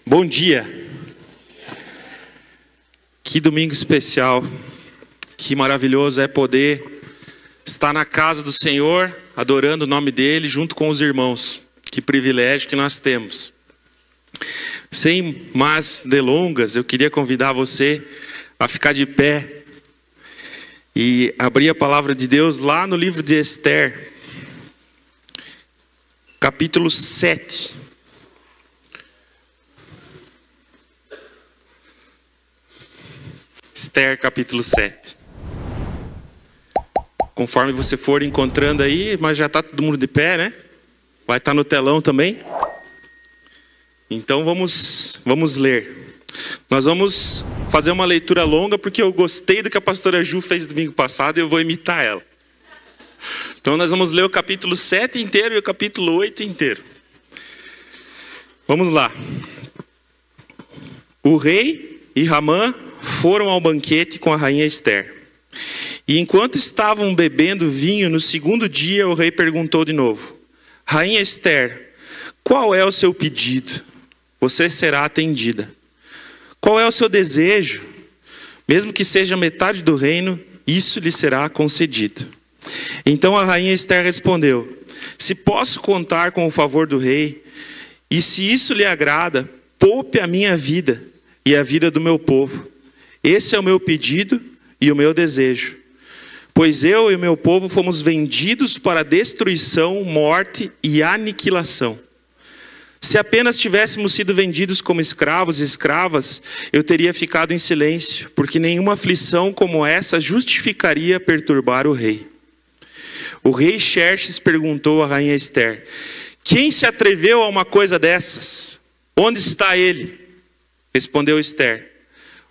Bom dia. Que domingo especial. Que maravilhoso é poder estar na casa do Senhor, adorando o nome dEle, junto com os irmãos. Que privilégio que nós temos. Sem mais delongas, eu queria convidar você a ficar de pé e abrir a palavra de Deus lá no livro de Esther, capítulo 7. Esther, capítulo 7. Conforme você for encontrando aí, mas já está todo mundo de pé, né? Vai estar no telão também. Então vamos ler. Nós vamos fazer uma leitura longa, porque eu gostei do que a pastora Ju fez domingo passado e eu vou imitar ela. Então nós vamos ler o capítulo 7 inteiro e o capítulo 8 inteiro. Vamos lá. O rei e Ramã foram ao banquete com a rainha Esther. E enquanto estavam bebendo vinho, no segundo dia o rei perguntou de novo: Rainha Esther, qual é o seu pedido? Você será atendida. Qual é o seu desejo? Mesmo que seja metade do reino, isso lhe será concedido. Então a rainha Esther respondeu: Se posso contar com o favor do rei, e se isso lhe agrada, poupe a minha vida e a vida do meu povo. Esse é o meu pedido e o meu desejo. Pois eu e o meu povo fomos vendidos para destruição, morte e aniquilação. Se apenas tivéssemos sido vendidos como escravos e escravas, eu teria ficado em silêncio, porque nenhuma aflição como essa justificaria perturbar o rei. O rei Xerxes perguntou à rainha Esther: Quem se atreveu a uma coisa dessas? Onde está ele? Respondeu Esther: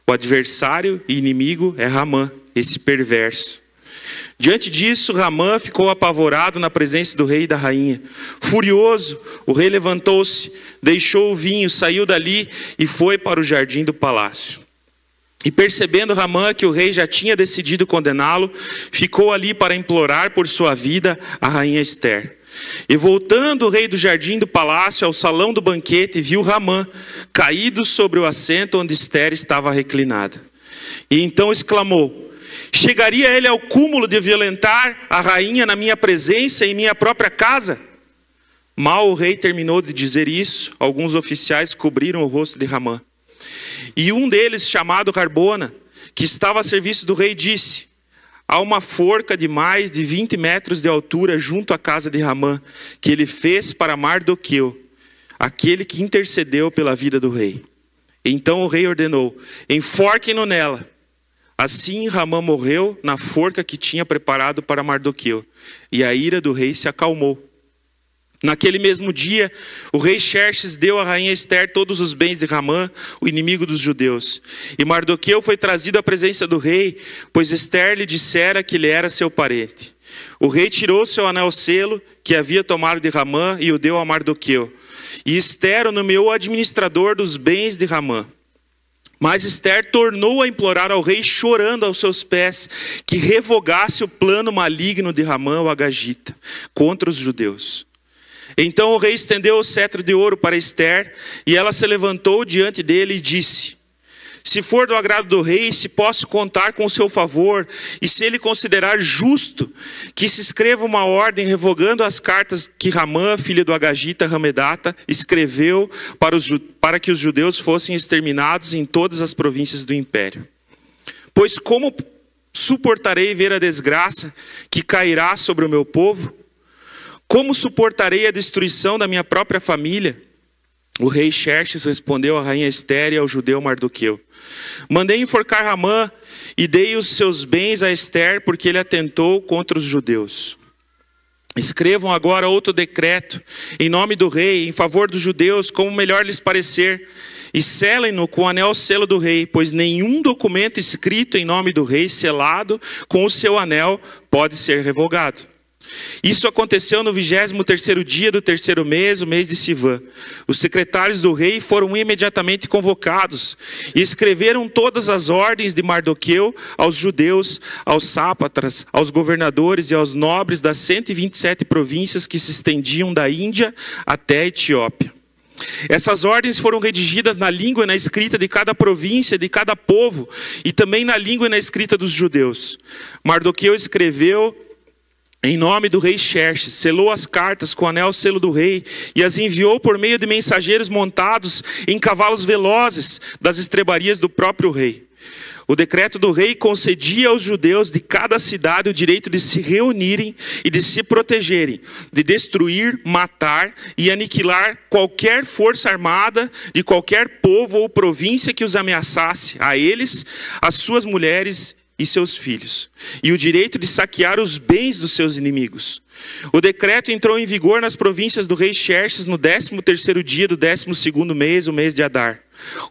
O adversário e inimigo é Ramã, esse perverso. Diante disso, Ramã ficou apavorado na presença do rei e da rainha. Furioso, o rei levantou-se, deixou o vinho, saiu dali e foi para o jardim do palácio. E percebendo Ramã que o rei já tinha decidido condená-lo, ficou ali para implorar por sua vida a rainha Esther. E voltando o rei do jardim do palácio ao salão do banquete, viu Ramã caído sobre o assento onde Esther estava reclinada. E então exclamou: Chegaria ele ao cúmulo de violentar a rainha na minha presença em minha própria casa? Mal o rei terminou de dizer isso, alguns oficiais cobriram o rosto de Ramã. E um deles, chamado Harbona, que estava a serviço do rei, disse: Há uma forca de mais de 20 metros de altura junto à casa de Ramã, que ele fez para Mardoqueu, aquele que intercedeu pela vida do rei. Então o rei ordenou: Enforquem-no nela. Assim Ramã morreu na forca que tinha preparado para Mardoqueu, e a ira do rei se acalmou. Naquele mesmo dia, o rei Xerxes deu à rainha Esther todos os bens de Ramã, o inimigo dos judeus. E Mardoqueu foi trazido à presença do rei, pois Esther lhe dissera que ele era seu parente. O rei tirou seu anel-selo, que havia tomado de Ramã, e o deu a Mardoqueu. E Esther o nomeou administrador dos bens de Ramã. Mas Esther tornou a implorar ao rei, chorando aos seus pés, que revogasse o plano maligno de Ramã, o agagita, contra os judeus. Então o rei estendeu o cetro de ouro para Esther, e ela se levantou diante dele e disse: Se for do agrado do rei, se posso contar com o seu favor, e se ele considerar justo, que se escreva uma ordem revogando as cartas que Ramã, filho do agagita Hamedata, escreveu para que os judeus fossem exterminados em todas as províncias do império. Pois como suportarei ver a desgraça que cairá sobre o meu povo? Como suportarei a destruição da minha própria família? O rei Xerxes respondeu à rainha Esther e ao judeu Mardoqueu: Mandei enforcar Ramã e dei os seus bens a Esther, porque ele atentou contra os judeus. Escrevam agora outro decreto em nome do rei, em favor dos judeus, como melhor lhes parecer, e selem-no com o anel-selo do rei, pois nenhum documento escrito em nome do rei, selado com o seu anel, pode ser revogado. Isso aconteceu no 23º dia do 3º mês, o mês de Sivã. Os secretários do rei foram imediatamente convocados e escreveram todas as ordens de Mardoqueu aos judeus, aos sápatras, aos governadores e aos nobres das 127 províncias que se estendiam da Índia até a Etiópia. Essas ordens foram redigidas na língua e na escrita de cada província, de cada povo, e também na língua e na escrita dos judeus. Mardoqueu escreveu em nome do rei Xerxes, selou as cartas com o anel selo do rei e as enviou por meio de mensageiros montados em cavalos velozes das estrebarias do próprio rei. O decreto do rei concedia aos judeus de cada cidade o direito de se reunirem e de se protegerem, de destruir, matar e aniquilar qualquer força armada de qualquer povo ou província que os ameaçasse, a eles, as suas mulheres e seus filhos, e o direito de saquear os bens dos seus inimigos. O decreto entrou em vigor nas províncias do rei Xerxes no 13º dia do 12º mês, o mês de Adar.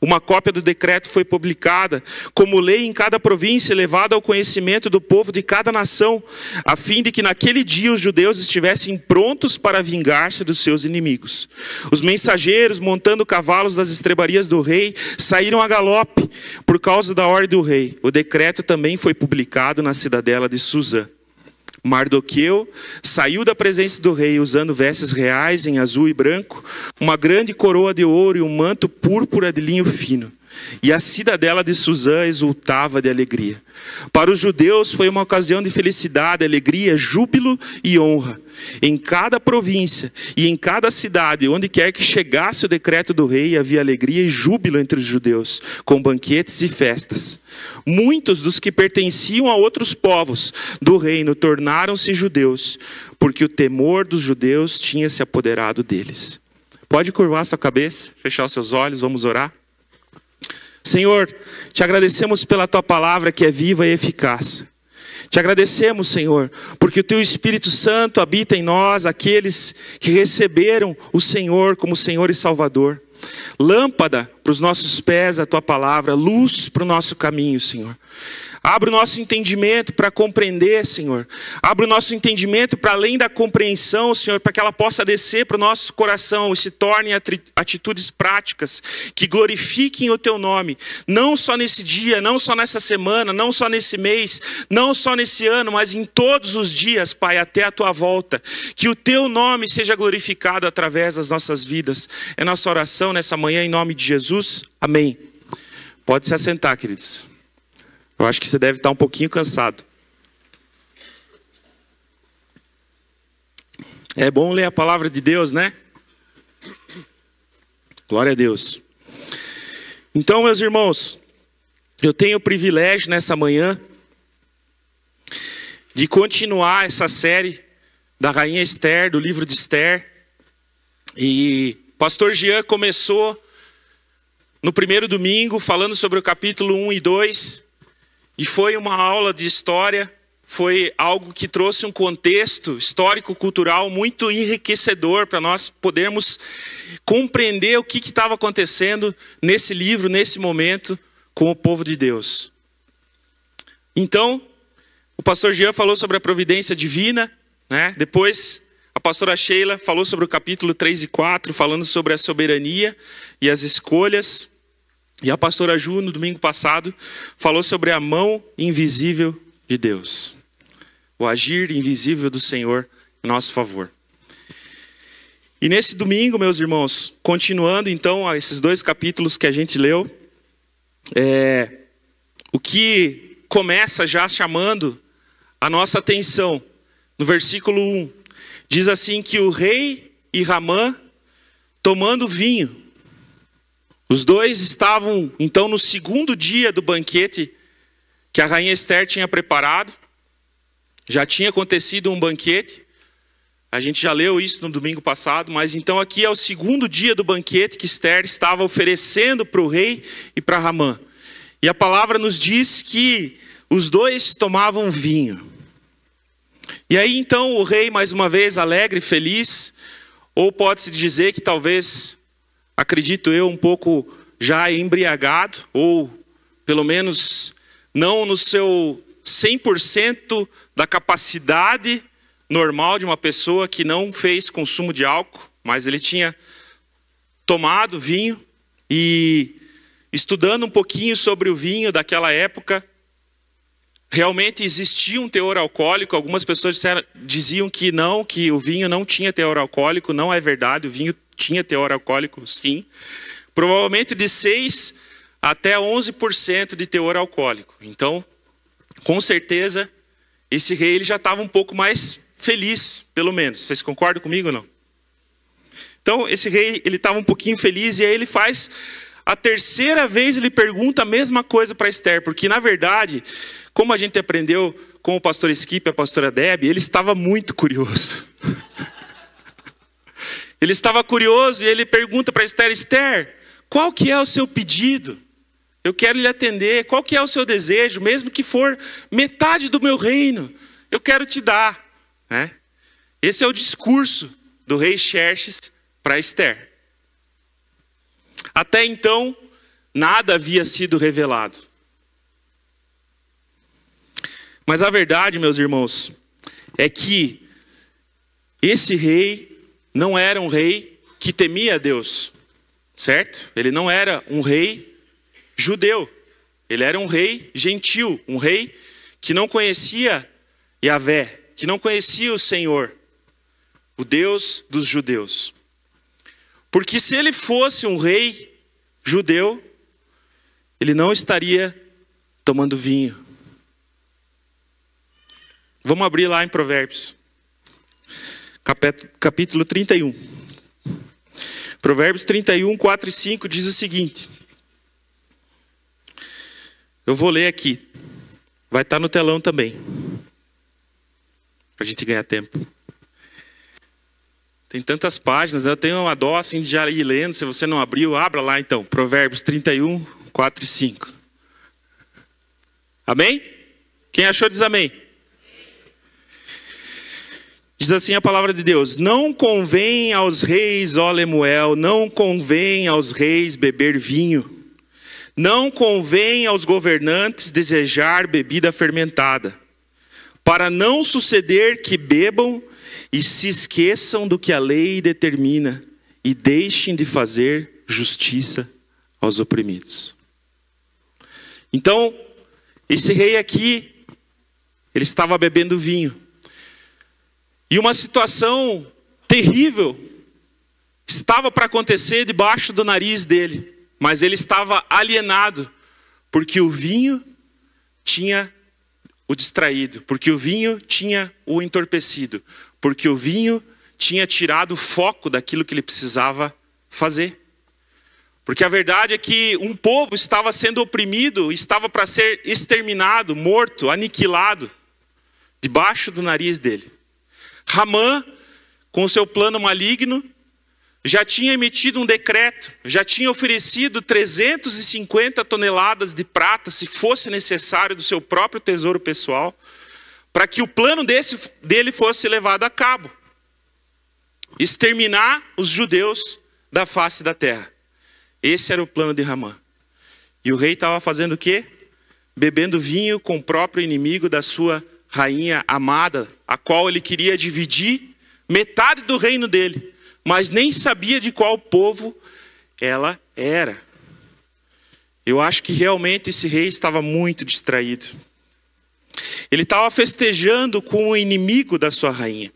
Uma cópia do decreto foi publicada como lei em cada província, levada ao conhecimento do povo de cada nação, a fim de que naquele dia os judeus estivessem prontos para vingar-se dos seus inimigos. Os mensageiros, montando cavalos das estrebarias do rei, saíram a galope por causa da ordem do rei. O decreto também foi publicado na cidadela de Suzã. Mardoqueu saiu da presença do rei usando vestes reais em azul e branco, uma grande coroa de ouro e um manto púrpura de linho fino. E a cidadela de Suzã exultava de alegria. Para os judeus foi uma ocasião de felicidade, alegria, júbilo e honra. Em cada província e em cada cidade, onde quer que chegasse o decreto do rei, havia alegria e júbilo entre os judeus, com banquetes e festas. Muitos dos que pertenciam a outros povos do reino tornaram-se judeus, porque o temor dos judeus tinha se apoderado deles. Pode curvar sua cabeça, fechar os seus olhos, vamos orar? Senhor, te agradecemos pela tua palavra que é viva e eficaz. Te agradecemos, Senhor, porque o teu Espírito Santo habita em nós, aqueles que receberam o Senhor como Senhor e Salvador. Lâmpada para os nossos pés a tua palavra, luz para o nosso caminho, Senhor. Abre o nosso entendimento para compreender, Senhor. Abre o nosso entendimento para além da compreensão, Senhor, para que ela possa descer para o nosso coração e se torne atitudes práticas que glorifiquem o teu nome. Não só nesse dia, não só nessa semana, não só nesse mês, não só nesse ano, mas em todos os dias, Pai, até a tua volta. Que o teu nome seja glorificado através das nossas vidas. É nossa oração nessa manhã em nome de Jesus. Amém. Pode se assentar, queridos. Eu acho que você deve estar um pouquinho cansado. É bom ler a palavra de Deus, né? Glória a Deus. Então, meus irmãos, eu tenho o privilégio nessa manhã de continuar essa série da Rainha Esther, do livro de Esther. E o pastor Jean começou no primeiro domingo falando sobre o capítulo 1 e 2. E foi uma aula de história, foi algo que trouxe um contexto histórico-cultural muito enriquecedor para nós podermos compreender o que estava acontecendo nesse livro, nesse momento, com o povo de Deus. Então, o pastor Jean falou sobre a providência divina, né? Depois, a pastora Sheila falou sobre o capítulo 3 e 4, falando sobre a soberania e as escolhas. E a pastora Ju, no domingo passado, falou sobre a mão invisível de Deus. O agir invisível do Senhor em nosso favor. E nesse domingo, meus irmãos, continuando então a esses dois capítulos que a gente leu, o que começa já chamando a nossa atenção, no versículo 1, diz assim que o rei e Ramã tomando vinho. Os dois estavam, então, no segundo dia do banquete que a rainha Esther tinha preparado. Já tinha acontecido um banquete. A gente já leu isso no domingo passado. Mas então aqui é o segundo dia do banquete que Esther estava oferecendo para o rei e para Ramã. E a palavra nos diz que os dois tomavam vinho. E aí então o rei, mais uma vez, alegre, feliz. Ou pode-se dizer que talvez... acredito eu, um pouco já embriagado, ou pelo menos não no seu 100% da capacidade normal de uma pessoa que não fez consumo de álcool, mas ele tinha tomado vinho. E estudando um pouquinho sobre o vinho daquela época, realmente existia um teor alcoólico. Algumas pessoas diziam que não, que o vinho não tinha teor alcoólico. Não é verdade, o vinho tinha teor alcoólico, sim. Provavelmente de 6 até 11% de teor alcoólico. Então, com certeza, esse rei ele já estava um pouco mais feliz, pelo menos. Vocês concordam comigo ou não? Então, esse rei ele estava um pouquinho feliz, e aí ele faz... A terceira vez ele pergunta a mesma coisa para Esther, porque na verdade, como a gente aprendeu com o pastor Skip e a pastora Deb, ele estava muito curioso. Ele estava curioso e ele pergunta para Esther: Esther, qual que é o seu pedido? Eu quero lhe atender. Qual que é o seu desejo? Mesmo que for metade do meu reino, eu quero te dar. Né? Esse é o discurso do rei Xerxes para Esther. Até então, nada havia sido revelado. Mas a verdade, meus irmãos, é que esse rei não era um rei que temia a Deus, certo? Ele não era um rei judeu. Ele era um rei gentil, um rei que não conhecia Yahvé, que não conhecia o Senhor, o Deus dos judeus. Porque se ele fosse um rei judeu, ele não estaria tomando vinho. Vamos abrir lá em Provérbios, capítulo 31. Provérbios 31, 4 e 5 diz o seguinte. Eu vou ler aqui. Vai estar no telão também, para a gente ganhar tempo. Tem tantas páginas, eu tenho uma dó assim de já ir lendo. Se você não abriu, abra lá então. Provérbios 31, 4 e 5. Amém? Quem achou diz amém. Diz assim a palavra de Deus: não convém aos reis, ó Lemuel, não convém aos reis beber vinho. Não convém aos governantes desejar bebida fermentada, para não suceder que bebam e se esqueçam do que a lei determina, e deixem de fazer justiça aos oprimidos. Então, esse rei aqui, ele estava bebendo vinho. E uma situação terrível estava para acontecer debaixo do nariz dele. Mas ele estava alienado, porque o vinho tinha o distraído, porque o vinho tinha o entorpecido, porque o vinho tinha tirado o foco daquilo que ele precisava fazer. Porque a verdade é que um povo estava sendo oprimido, estava para ser exterminado, morto, aniquilado, debaixo do nariz dele. Ramã, com o seu plano maligno, já tinha emitido um decreto, já tinha oferecido 350 toneladas de prata, se fosse necessário, do seu próprio tesouro pessoal, para que o plano dele fosse levado a cabo. Exterminar os judeus da face da terra. Esse era o plano de Ramã. E o rei estava fazendo o quê? Bebendo vinho com o próprio inimigo da sua rainha amada, a qual ele queria dividir metade do reino dele, mas nem sabia de qual povo ela era. Eu acho que realmente esse rei estava muito distraído. Ele estava festejando com o inimigo da sua rainha.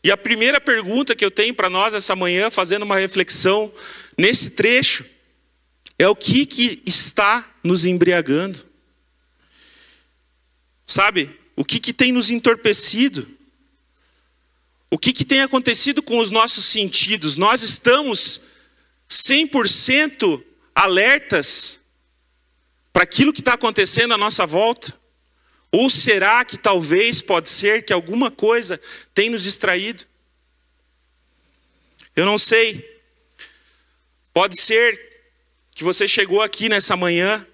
E a primeira pergunta que eu tenho para nós essa manhã, fazendo uma reflexão nesse trecho, é o que está nos embriagando? Sabe, o que tem nos entorpecido? O que tem acontecido com os nossos sentidos? Nós estamos 100% alertas para aquilo que está acontecendo à nossa volta? Ou será que talvez, pode ser, que alguma coisa tem nos distraído? Eu não sei. Pode ser que você chegou aqui nessa manhã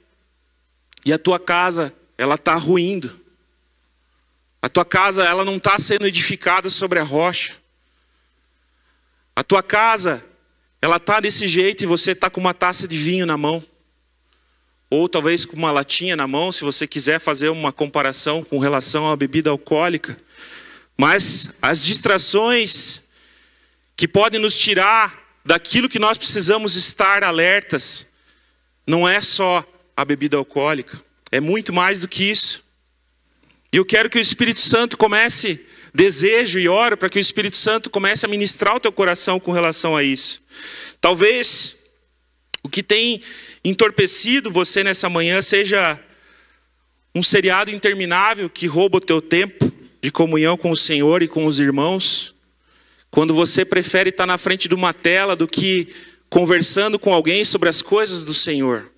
e a tua casa, ela está ruindo. A tua casa, ela não está sendo edificada sobre a rocha. A tua casa, ela está desse jeito e você está com uma taça de vinho na mão. Ou talvez com uma latinha na mão, se você quiser fazer uma comparação com relação à bebida alcoólica. Mas as distrações que podem nos tirar daquilo que nós precisamos estar alertas, não é só a bebida alcoólica. É muito mais do que isso. E eu quero que o Espírito Santo comece, desejo e oro para que o Espírito Santo comece a ministrar o teu coração com relação a isso. Talvez o que tem entorpecido você nessa manhã seja um seriado interminável que rouba o teu tempo de comunhão com o Senhor e com os irmãos, quando você prefere estar na frente de uma tela do que conversando com alguém sobre as coisas do Senhor.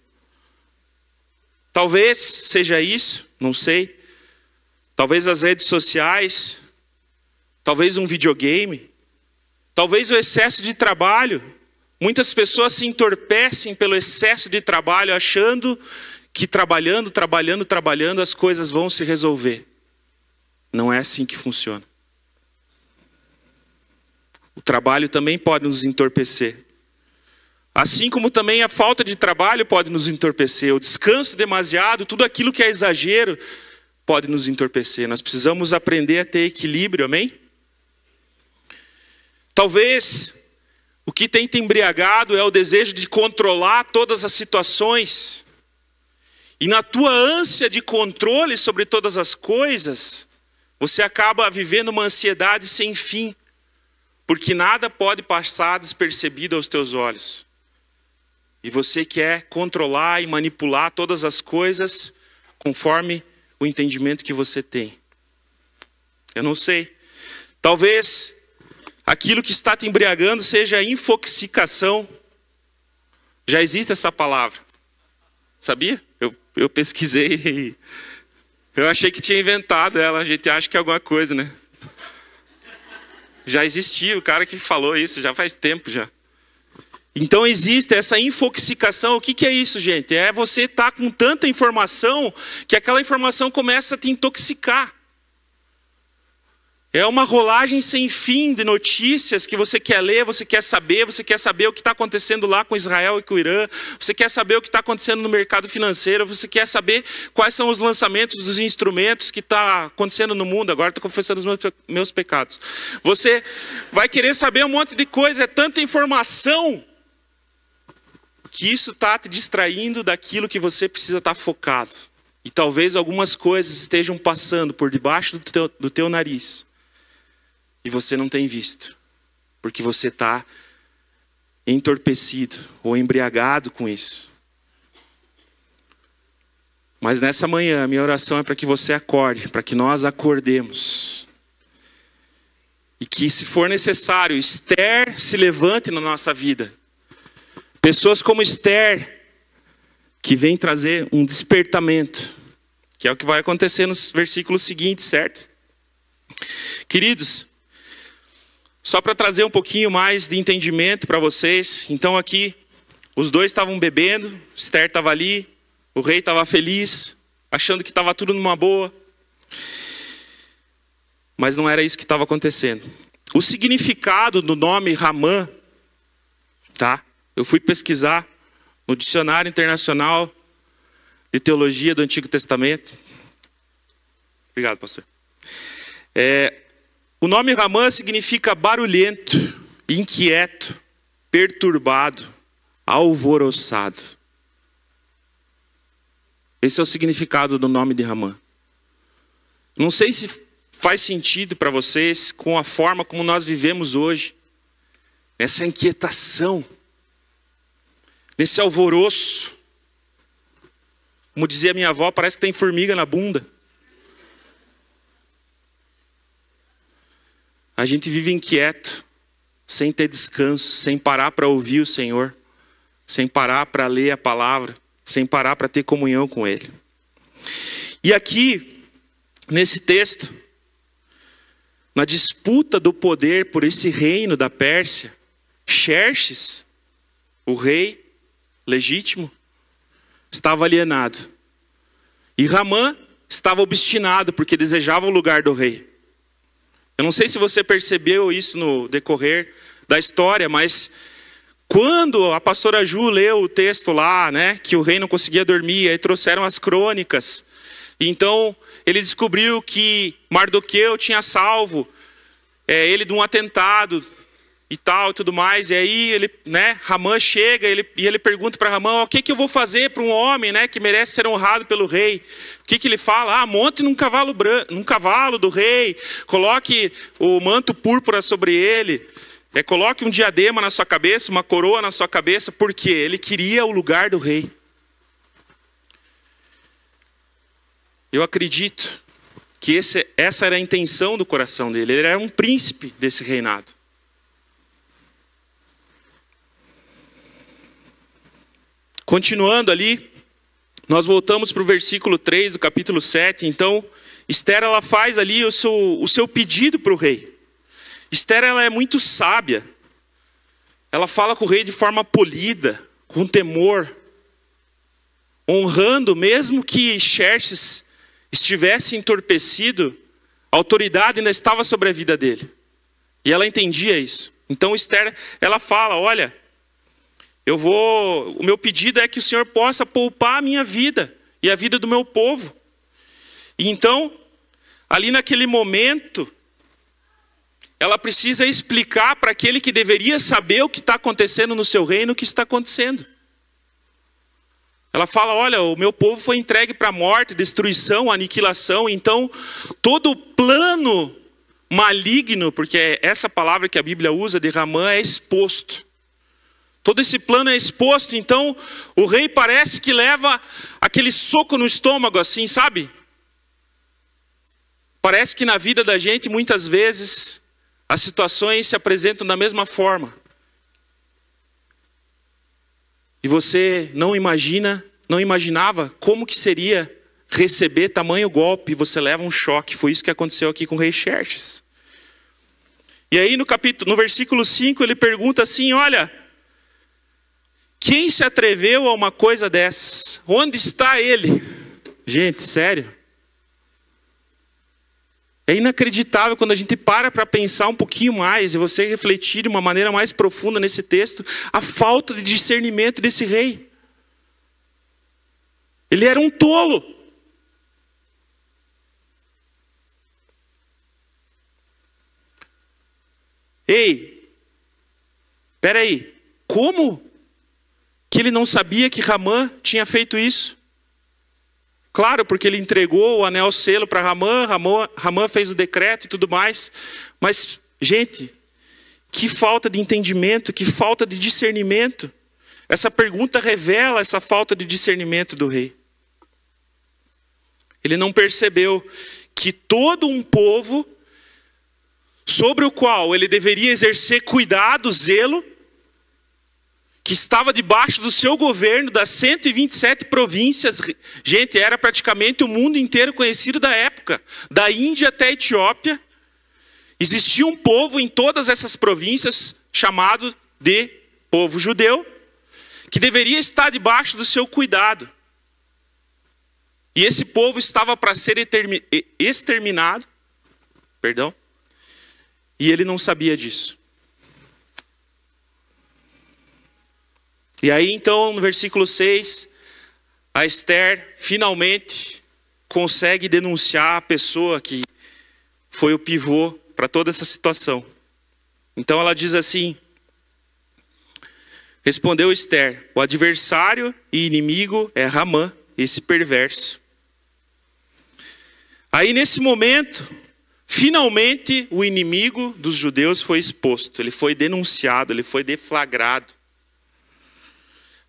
Talvez seja isso, não sei. Talvez as redes sociais, talvez um videogame, talvez o excesso de trabalho. Muitas pessoas se entorpecem pelo excesso de trabalho, achando que trabalhando as coisas vão se resolver. Não é assim que funciona. O trabalho também pode nos entorpecer. Assim como também a falta de trabalho pode nos entorpecer. O descanso demasiado, tudo aquilo que é exagero, pode nos entorpecer. Nós precisamos aprender a ter equilíbrio, amém? Talvez o que tem te embriagado é o desejo de controlar todas as situações. E na tua ânsia de controle sobre todas as coisas, você acaba vivendo uma ansiedade sem fim. Porque nada pode passar despercebido aos teus olhos. E você quer controlar e manipular todas as coisas conforme o entendimento que você tem. Eu não sei. Talvez aquilo que está te embriagando seja infoxicação. Já existe essa palavra. Sabia? Eu pesquisei e eu achei que tinha inventado ela. A gente acha que é alguma coisa, né? Já existia o cara que falou isso, já faz tempo já. Então existe essa infoxicação. O que é isso, gente? É você estar com tanta informação que aquela informação começa a te intoxicar. É uma rolagem sem fim de notícias que você quer ler, você quer saber o que está acontecendo lá com Israel e com o Irã, você quer saber o que está acontecendo no mercado financeiro, você quer saber quais são os lançamentos dos instrumentos que está acontecendo no mundo. Agora estou confessando os meus pecados. Você vai querer saber um monte de coisa, é tanta informação que isso está te distraindo daquilo que você precisa estar focado. E talvez algumas coisas estejam passando por debaixo do teu nariz. E você não tem visto. Porque você está entorpecido ou embriagado com isso. Mas nessa manhã, a minha oração é para que você acorde, para que nós acordemos. E que, se for necessário, Esther se levante na nossa vida. Pessoas como Esther, que vem trazer um despertamento, que é o que vai acontecer nos versículos seguintes, certo? Queridos, só para trazer um pouquinho mais de entendimento para vocês. Então aqui, os dois estavam bebendo, Esther estava ali, o rei estava feliz, achando que estava tudo numa boa. Mas não era isso que estava acontecendo. O significado do nome Ramã, tá? Eu fui pesquisar no Dicionário Internacional de Teologia do Antigo Testamento. Obrigado, pastor. O nome Ramã significa barulhento, inquieto, perturbado, alvoroçado. Esse é o significado do nome de Ramã. Não sei se faz sentido para vocês com a forma como nós vivemos hoje. Essa inquietação, nesse alvoroço. Como dizia minha avó, parece que tem formiga na bunda. A gente vive inquieto, sem ter descanso, sem parar para ouvir o Senhor, sem parar para ler a palavra, sem parar para ter comunhão com Ele. E aqui, nesse texto, na disputa do poder por esse reino da Pérsia, Xerxes, o rei legítimo, estava alienado. E Ramã estava obstinado porque desejava o lugar do rei. Eu não sei se você percebeu isso no decorrer da história, mas quando a pastora Ju leu o texto lá, né, que o rei não conseguia dormir, aí trouxeram as crônicas. Então ele descobriu que Mardoqueu tinha salvo ele de um atentado. e tal, e tudo mais. E aí ele, né, Ramã chega e ele pergunta para Ramã: o que eu vou fazer para um homem, né, que merece ser honrado pelo rei? O que ele fala? Monte num cavalo do rei, coloque o manto púrpura sobre ele, coloque um diadema na sua cabeça, uma coroa na sua cabeça, porque ele queria o lugar do rei. Eu acredito que essa era a intenção do coração dele. Ele era um príncipe desse reinado. Continuando ali, nós voltamos para o versículo 3 do capítulo 7. Então, Esther, ela faz ali o seu pedido para o rei. Esther, ela é muito sábia. Ela fala com o rei de forma polida, com temor, honrando, mesmo que Xerxes estivesse entorpecido, a autoridade ainda estava sobre a vida dele. E ela entendia isso. Então Esther, ela fala: olha, o meu pedido é que o Senhor possa poupar a minha vida e a vida do meu povo. E então, ali naquele momento, ela precisa explicar para aquele que deveria saber o que está acontecendo no seu reino, o que está acontecendo. Ela fala: olha, o meu povo foi entregue para a morte, destruição, aniquilação. Então, todo o plano maligno, porque é essa palavra que a Bíblia usa de Ramã, é exposto. Todo esse plano é exposto. Então, o rei parece que leva aquele soco no estômago, assim, sabe? Parece que na vida da gente, muitas vezes, as situações se apresentam da mesma forma. E você não imaginava como que seria receber tamanho golpe, e você leva um choque. Foi isso que aconteceu aqui com o rei Xerxes. E aí no versículo 5 ele pergunta assim: olha, quem se atreveu a uma coisa dessas? Onde está ele? Gente, sério. É inacreditável quando a gente para pensar um pouquinho mais e você refletir de uma maneira mais profunda nesse texto, a falta de discernimento desse rei. Ele era um tolo. Ei, espera aí, como que ele não sabia que Ramã tinha feito isso? Claro, porque ele entregou o anel selo para Ramã, Ramã fez o decreto e tudo mais. Mas, gente, que falta de entendimento, que falta de discernimento. Essa pergunta revela essa falta de discernimento do rei. Ele não percebeu que todo um povo, sobre o qual ele deveria exercer cuidado, zelo, que estava debaixo do seu governo, das 127 províncias. Gente, era praticamente o mundo inteiro conhecido da época. Da Índia até a Etiópia. Existia um povo em todas essas províncias, chamado de povo judeu, que deveria estar debaixo do seu cuidado. E esse povo estava para ser exterminado. E ele não sabia disso. E aí então, no versículo 6, a Esther finalmente consegue denunciar a pessoa que foi o pivô para toda essa situação. Então ela diz assim: respondeu Esther: o adversário e inimigo é Ramã, esse perverso. Aí nesse momento, finalmente o inimigo dos judeus foi exposto, ele foi denunciado, ele foi deflagrado.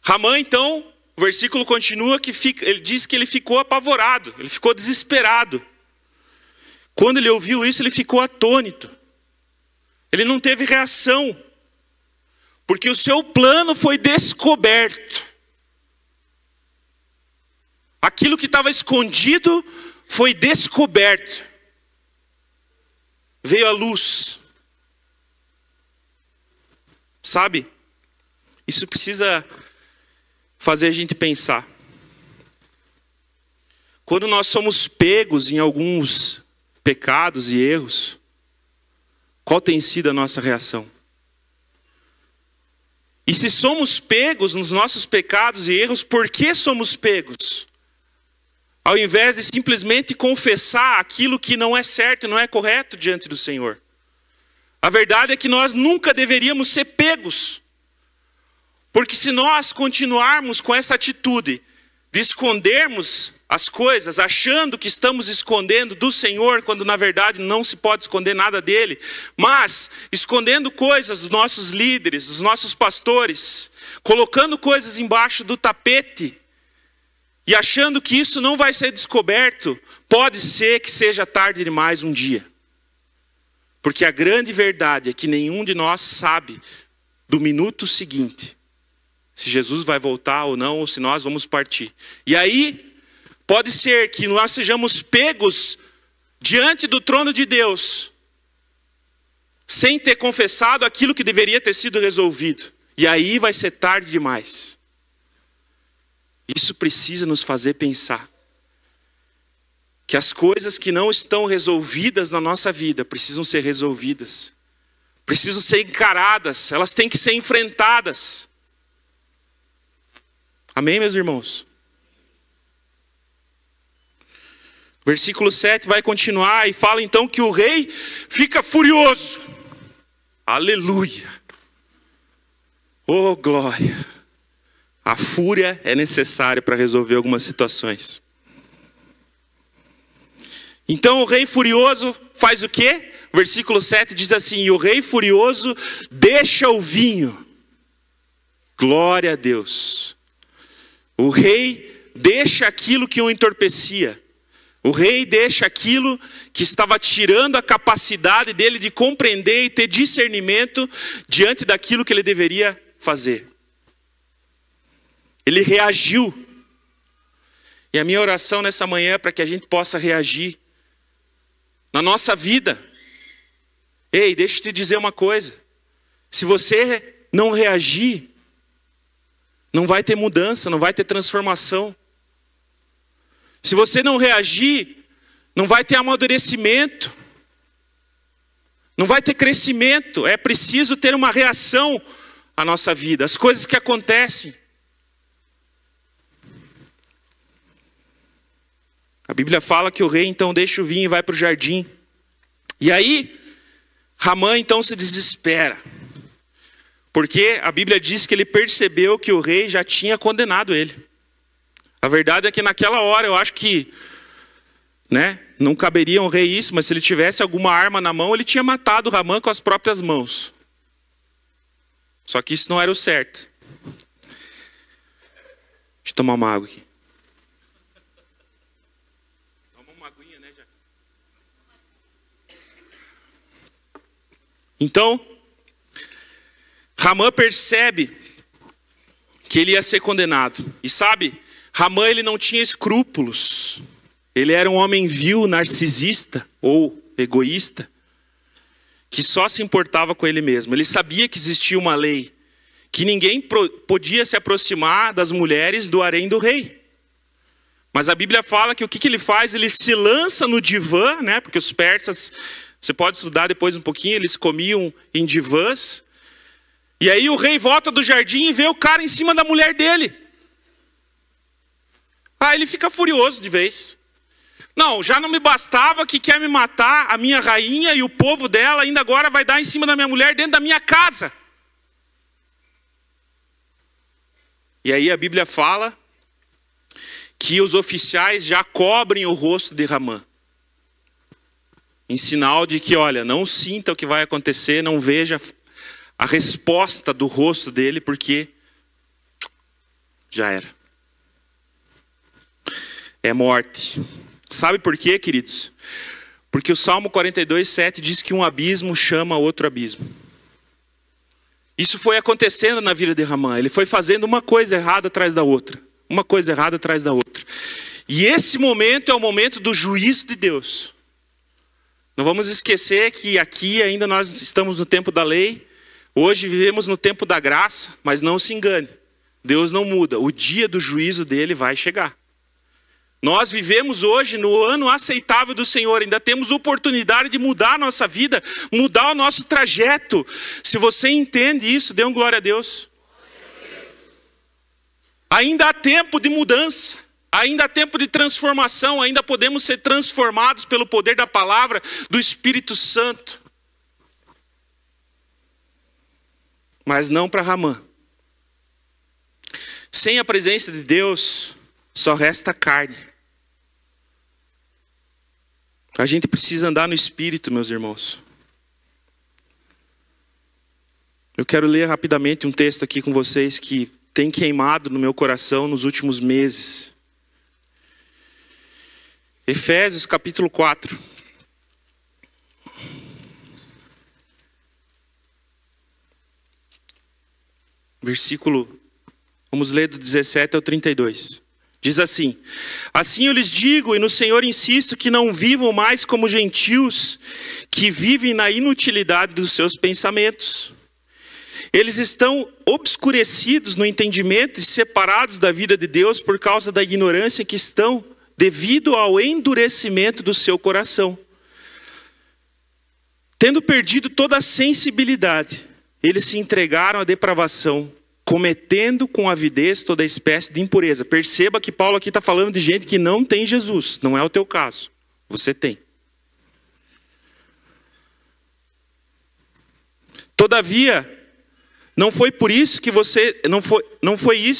Ramã, então, o versículo continua ele diz que ele ficou apavorado, ele ficou desesperado. Quando ele ouviu isso, ele ficou atônito. Ele não teve reação, porque o seu plano foi descoberto. Aquilo que estava escondido foi descoberto. Veio à luz. Sabe? Isso precisa fazer a gente pensar. Quando nós somos pegos em alguns pecados e erros, qual tem sido a nossa reação? E se somos pegos nos nossos pecados e erros, por que somos pegos? Ao invés de simplesmente confessar aquilo que não é certo e não é correto diante do Senhor. A verdade é que nós nunca deveríamos ser pegos. Porque se nós continuarmos com essa atitude de escondermos as coisas, achando que estamos escondendo do Senhor, quando na verdade não se pode esconder nada dele, mas escondendo coisas dos nossos líderes, dos nossos pastores, colocando coisas embaixo do tapete, e achando que isso não vai ser descoberto, pode ser que seja tarde demais um dia. Porque a grande verdade é que nenhum de nós sabe do minuto seguinte se Jesus vai voltar ou não, ou se nós vamos partir. E aí, pode ser que nós sejamos pegos diante do trono de Deus, sem ter confessado aquilo que deveria ter sido resolvido. E aí vai ser tarde demais. Isso precisa nos fazer pensar que as coisas que não estão resolvidas na nossa vida precisam ser resolvidas. Precisam ser encaradas, elas têm que ser enfrentadas. Amém, meus irmãos? Versículo 7 vai continuar e fala então que o rei fica furioso. Aleluia! Oh, glória! A fúria é necessária para resolver algumas situações. Então o rei furioso faz o quê? Versículo 7 diz assim: e o rei furioso deixa o vinho. Glória a Deus. O rei deixa aquilo que o entorpecia. O rei deixa aquilo que estava tirando a capacidade dele de compreender e ter discernimento diante daquilo que ele deveria fazer. Ele reagiu. E a minha oração nessa manhã é para que a gente possa reagir na nossa vida. Ei, deixa eu te dizer uma coisa. Se você não reagir, não vai ter mudança, não vai ter transformação. Se você não reagir, não vai ter amadurecimento. Não vai ter crescimento. É preciso ter uma reação à nossa vida, às coisas que acontecem. A Bíblia fala que o rei então deixa o vinho e vai para o jardim. E aí, Ramã então se desespera. Porque a Bíblia diz que ele percebeu que o rei já tinha condenado ele. A verdade é que naquela hora eu acho que, não caberia um rei isso, mas se ele tivesse alguma arma na mão, ele tinha matado Ramã com as próprias mãos. Só que isso não era o certo. Deixa eu tomar uma água aqui. Toma uma aguinha, né, já? Então, Ramã percebe que ele ia ser condenado. E sabe, Ramã ele não tinha escrúpulos. Ele era um homem vil, narcisista ou egoísta, que só se importava com ele mesmo. Ele sabia que existia uma lei, que ninguém podia se aproximar das mulheres do harém do rei. Mas a Bíblia fala que o que ele faz? Ele se lança no divã, porque os persas, você pode estudar depois um pouquinho, eles comiam em divãs. E aí o rei volta do jardim e vê o cara em cima da mulher dele. Ele fica furioso de vez. Não, já não me bastava que quer me matar a minha rainha e o povo dela, ainda agora vai dar em cima da minha mulher dentro da minha casa. E aí a Bíblia fala que os oficiais já cobrem o rosto de Ramã. Em sinal de que, olha, não sinta o que vai acontecer, não veja a resposta do rosto dele, porque já era. É morte. Sabe por quê, queridos? Porque o Salmo 42:7 diz que um abismo chama outro abismo. Isso foi acontecendo na vida de Ramã. Ele foi fazendo uma coisa errada atrás da outra. Uma coisa errada atrás da outra. E esse momento é o momento do juízo de Deus. Não vamos esquecer que aqui ainda nós estamos no tempo da lei. Hoje vivemos no tempo da graça, mas não se engane. Deus não muda. O dia do juízo dele vai chegar. Nós vivemos hoje no ano aceitável do Senhor. Ainda temos oportunidade de mudar a nossa vida, mudar o nosso trajeto. Se você entende isso, dê um glória a Deus. Ainda há tempo de mudança. Ainda há tempo de transformação. Ainda podemos ser transformados pelo poder da palavra do Espírito Santo. mas não para Ramã. Sem a presença de Deus, só resta carne. A gente precisa andar no Espírito, meus irmãos. Eu quero ler rapidamente um texto aqui com vocês que tem queimado no meu coração nos últimos meses. Efésios capítulo 4. Versículo, vamos ler do 17 ao 32. Diz assim: assim eu lhes digo, e no Senhor insisto, que não vivam mais como gentios, que vivem na inutilidade dos seus pensamentos. Eles estão obscurecidos no entendimento e separados da vida de Deus por causa da ignorância que estão, devido ao endurecimento do seu coração. Tendo perdido toda a sensibilidade, eles se entregaram à depravação, cometendo com avidez toda espécie de impureza. Perceba que Paulo aqui está falando de gente que não tem Jesus. Não é o teu caso. Você tem. Todavia, não foi isso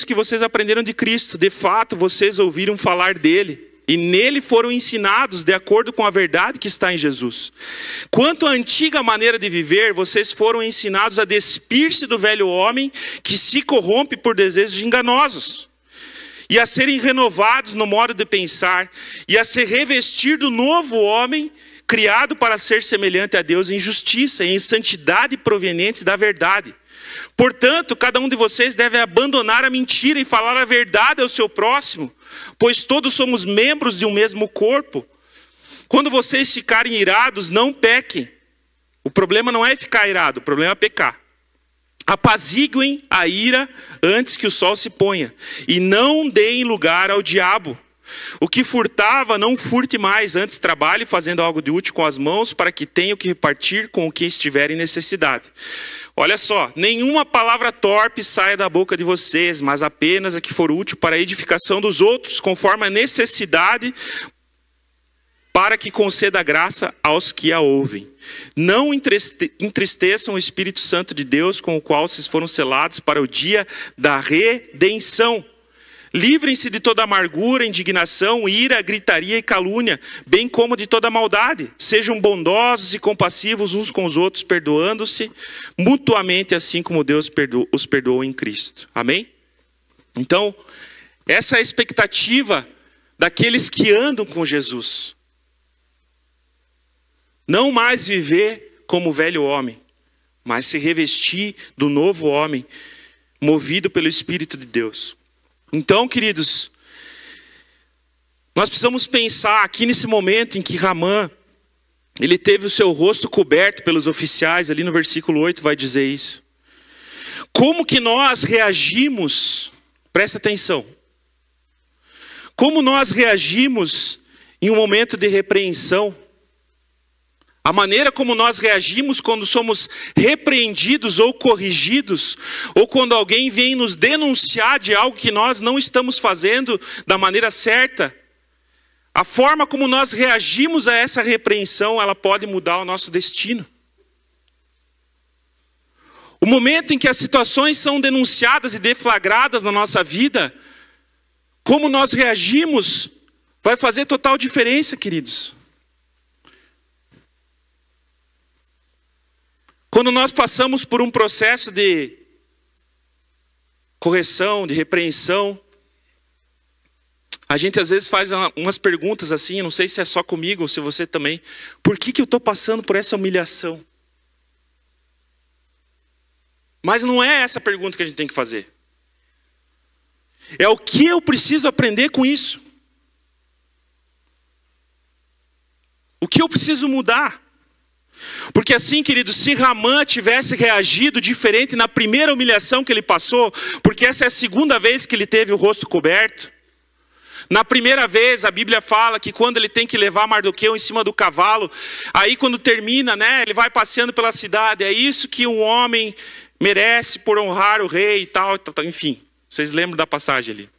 que vocês aprenderam de Cristo. De fato, vocês ouviram falar dele. E nele foram ensinados de acordo com a verdade que está em Jesus. Quanto à antiga maneira de viver, vocês foram ensinados a despir-se do velho homem que se corrompe por desejos enganosos, e a serem renovados no modo de pensar, e a se revestir do novo homem, criado para ser semelhante a Deus em justiça e em santidade provenientes da verdade. Portanto, cada um de vocês deve abandonar a mentira e falar a verdade ao seu próximo, pois todos somos membros de um mesmo corpo. Quando vocês ficarem irados, não pequem. O problema não é ficar irado, o problema é pecar. Apaziguem a ira antes que o sol se ponha, e não deem lugar ao diabo. O que furtava, não furte mais, antes trabalhe fazendo algo de útil com as mãos, para que tenha o que repartir com o que estiver em necessidade. Olha só, nenhuma palavra torpe saia da boca de vocês, mas apenas a que for útil para a edificação dos outros, conforme a necessidade, para que conceda graça aos que a ouvem. Não entristeçam o Espírito Santo de Deus, com o qual vocês foram selados para o dia da redenção. Livrem-se de toda amargura, indignação, ira, gritaria e calúnia, bem como de toda maldade. Sejam bondosos e compassivos uns com os outros, perdoando-se mutuamente, assim como Deus os perdoou em Cristo. Amém? Então, essa é a expectativa daqueles que andam com Jesus. Não mais viver como o velho homem, mas se revestir do novo homem, movido pelo Espírito de Deus. Então, queridos, nós precisamos pensar aqui nesse momento em que Ramã, ele teve o seu rosto coberto pelos oficiais, ali no versículo 8 vai dizer isso. Como que nós reagimos, presta atenção, como nós reagimos em um momento de repreensão? A maneira como nós reagimos quando somos repreendidos ou corrigidos, ou quando alguém vem nos denunciar de algo que nós não estamos fazendo da maneira certa, a forma como nós reagimos a essa repreensão, ela pode mudar o nosso destino. O momento em que as situações são denunciadas e deflagradas na nossa vida, como nós reagimos, vai fazer total diferença, queridos. Quando nós passamos por um processo de correção, de repreensão, a gente às vezes faz umas perguntas assim, eu não sei se é só comigo ou se você também. Por que eu estou passando por essa humilhação? Mas não é essa pergunta que a gente tem que fazer. É o que eu preciso aprender com isso. O que eu preciso mudar? Porque assim, queridos, se Ramã tivesse reagido diferente na primeira humilhação que ele passou, porque essa é a segunda vez que ele teve o rosto coberto. Na primeira vez, a Bíblia fala que quando ele tem que levar Mardoqueu em cima do cavalo, aí quando termina, né, ele vai passeando pela cidade, é isso que um homem merece por honrar o rei e tal, enfim, vocês lembram da passagem ali.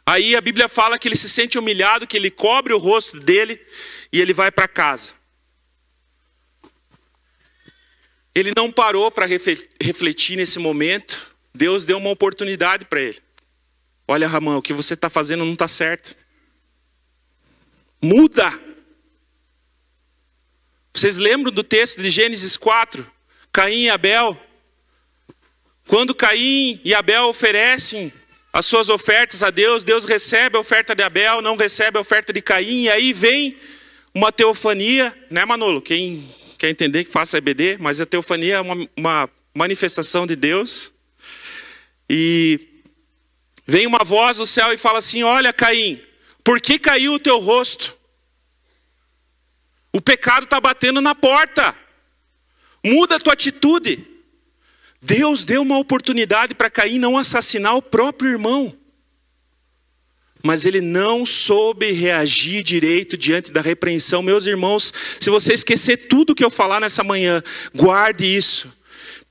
Aí a Bíblia fala que ele se sente humilhado, que ele cobre o rosto dele e ele vai para casa. Ele não parou para refletir nesse momento. Deus deu uma oportunidade para ele. Olha, Ramã, o que você está fazendo não está certo. Muda. Vocês lembram do texto de Gênesis 4? Caim e Abel. Quando Caim e Abel oferecem as suas ofertas a Deus, Deus recebe a oferta de Abel, não recebe a oferta de Caim. E aí vem uma teofania, né, Manolo? Quem quer entender que faça EBD, mas a teofania é uma manifestação de Deus. E vem uma voz do céu e fala assim: olha, Caim, por que caiu o teu rosto? O pecado está batendo na porta. Muda a tua atitude. Deus deu uma oportunidade para Caim não assassinar o próprio irmão. Mas ele não soube reagir direito diante da repreensão. Meus irmãos, se você esquecer tudo que eu falar nessa manhã, guarde isso.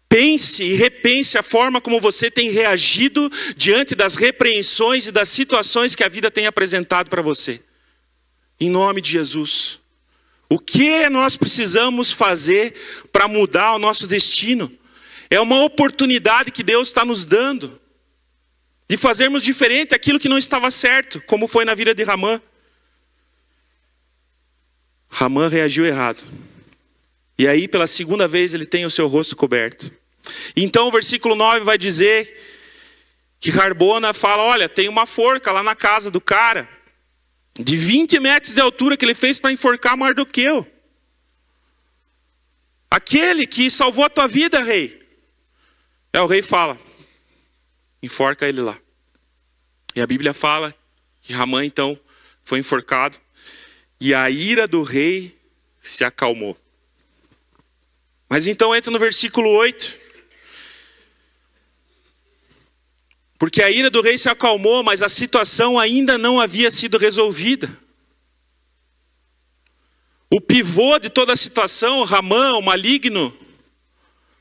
Pense e repense a forma como você tem reagido diante das repreensões e das situações que a vida tem apresentado para você. Em nome de Jesus. O que nós precisamos fazer para mudar o nosso destino? É uma oportunidade que Deus está nos dando de fazermos diferente aquilo que não estava certo, como foi na vida de Ramã. Ramã reagiu errado. E aí, pela segunda vez, ele tem o seu rosto coberto. Então, o versículo 9 vai dizer que Harbona fala: olha, tem uma forca lá na casa do cara, de 20 metros de altura, que ele fez para enforcar Mardoqueu. Aquele que salvou a tua vida, rei. O rei fala: enforca ele lá. E a Bíblia fala que Ramã então foi enforcado. E a ira do rei se acalmou. Mas então entra no versículo 8. Porque a ira do rei se acalmou, mas a situação ainda não havia sido resolvida. O pivô de toda a situação, Ramã, o maligno,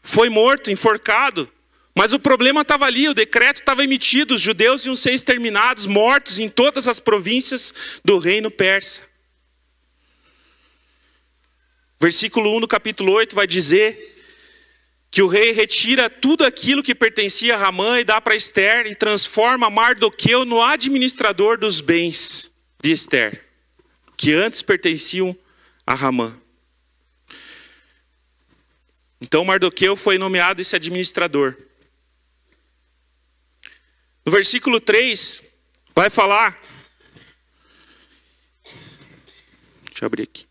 foi morto, enforcado. Mas o problema estava ali, o decreto estava emitido, os judeus iam ser exterminados, mortos em todas as províncias do reino persa. Versículo 1 do capítulo 8 vai dizer que o rei retira tudo aquilo que pertencia a Ramã e dá para Ester e transforma Mardoqueu no administrador dos bens de Ester, que antes pertenciam a Ramã. Então Mardoqueu foi nomeado esse administrador. No versículo 3, vai falar... Deixa eu abrir aqui.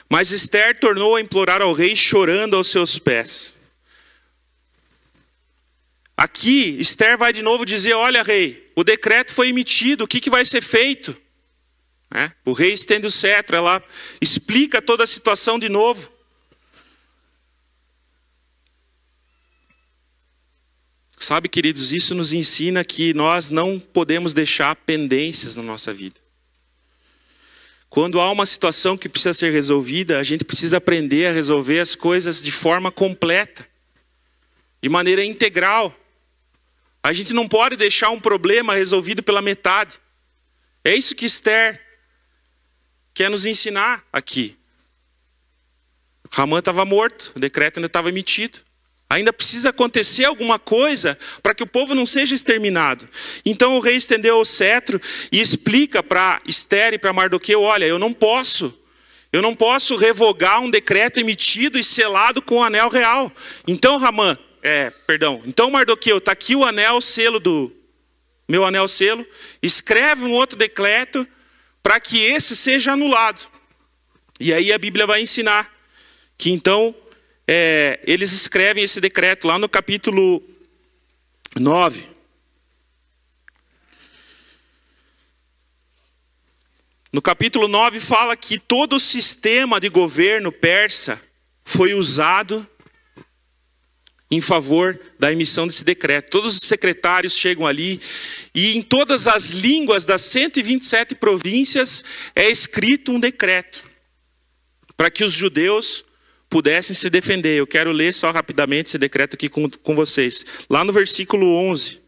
Mas Ester tornou a implorar ao rei, chorando aos seus pés. Aqui, Ester vai de novo dizer: olha, rei, o decreto foi emitido, o que vai ser feito? O rei estende o cetro, ela explica toda a situação de novo. Sabe, queridos, isso nos ensina que nós não podemos deixar pendências na nossa vida. Quando há uma situação que precisa ser resolvida, a gente precisa aprender a resolver as coisas de forma completa, de maneira integral. A gente não pode deixar um problema resolvido pela metade. É isso que Ester quer nos ensinar aqui. Ramã estava morto, o decreto ainda estava emitido. Ainda precisa acontecer alguma coisa para que o povo não seja exterminado. Então o rei estendeu o cetro e explica para Ester e para Mardoqueu: olha, eu não posso revogar um decreto emitido e selado com o anel real. Então então Mardoqueu, está aqui o anel selo meu anel selo, escreve um outro decreto para que esse seja anulado. E aí a Bíblia vai ensinar que então eles escrevem esse decreto lá no capítulo 9. No capítulo 9 fala que todo o sistema de governo persa foi usado em favor da emissão desse decreto. Todos os secretários chegam ali e em todas as línguas das 127 províncias é escrito um decreto para que os judeus pudessem se defender. Eu quero ler só rapidamente esse decreto aqui com vocês. Lá no versículo 11,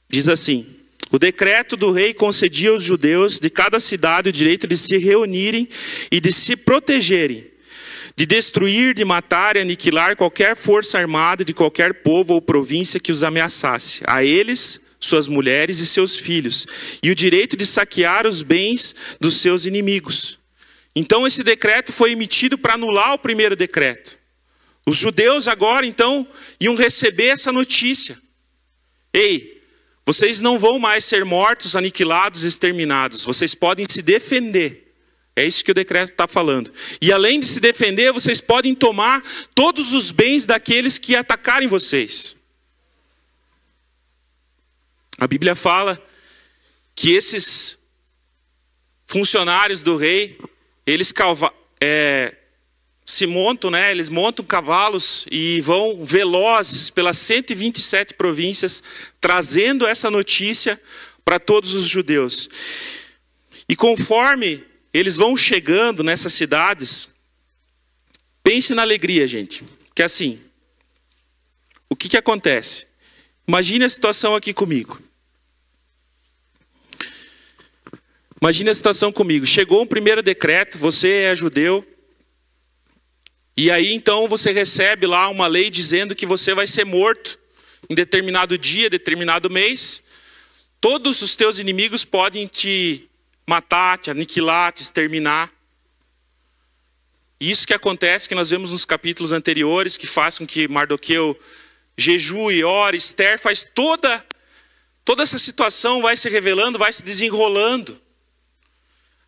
diz assim: O decreto do rei concedia aos judeus de cada cidade o direito de se reunirem e de se protegerem, de destruir, de matar e aniquilar qualquer força armada de qualquer povo ou província que os ameaçasse, a eles, suas mulheres e seus filhos, e o direito de saquear os bens dos seus inimigos. Então esse decreto foi emitido para anular o primeiro decreto. Os judeus agora então iam receber essa notícia. Ei, vocês não vão mais ser mortos, aniquilados, exterminados. Vocês podem se defender. É isso que o decreto está falando. E além de se defender, vocês podem tomar todos os bens daqueles que atacarem vocês. A Bíblia fala que esses funcionários do rei, eles se montam, né? Eles montam cavalos e vão velozes pelas 127 províncias, trazendo essa notícia para todos os judeus. E conforme eles vão chegando nessas cidades, pense na alegria, gente. Que assim, o que acontece? Imagine a situação aqui comigo. Imagine a situação comigo. Chegou um primeiro decreto, você é judeu, e aí então você recebe lá uma lei dizendo que você vai ser morto em determinado dia, determinado mês. Todos os teus inimigos podem te matar, te aniquilar, te exterminar. Isso que acontece, que nós vemos nos capítulos anteriores, que faz com que Mardoqueu jejue, ore, Esther faz toda essa situação, vai se revelando, vai se desenrolando.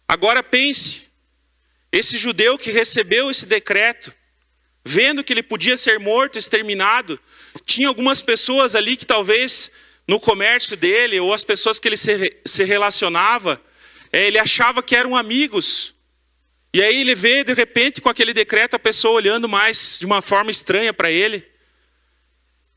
Agora pense, esse judeu que recebeu esse decreto, vendo que ele podia ser morto, exterminado, tinha algumas pessoas ali que talvez no comércio dele, ou as pessoas que ele se relacionava, ele achava que eram amigos. E aí ele vê de repente com aquele decreto a pessoa olhando mais de uma forma estranha para ele.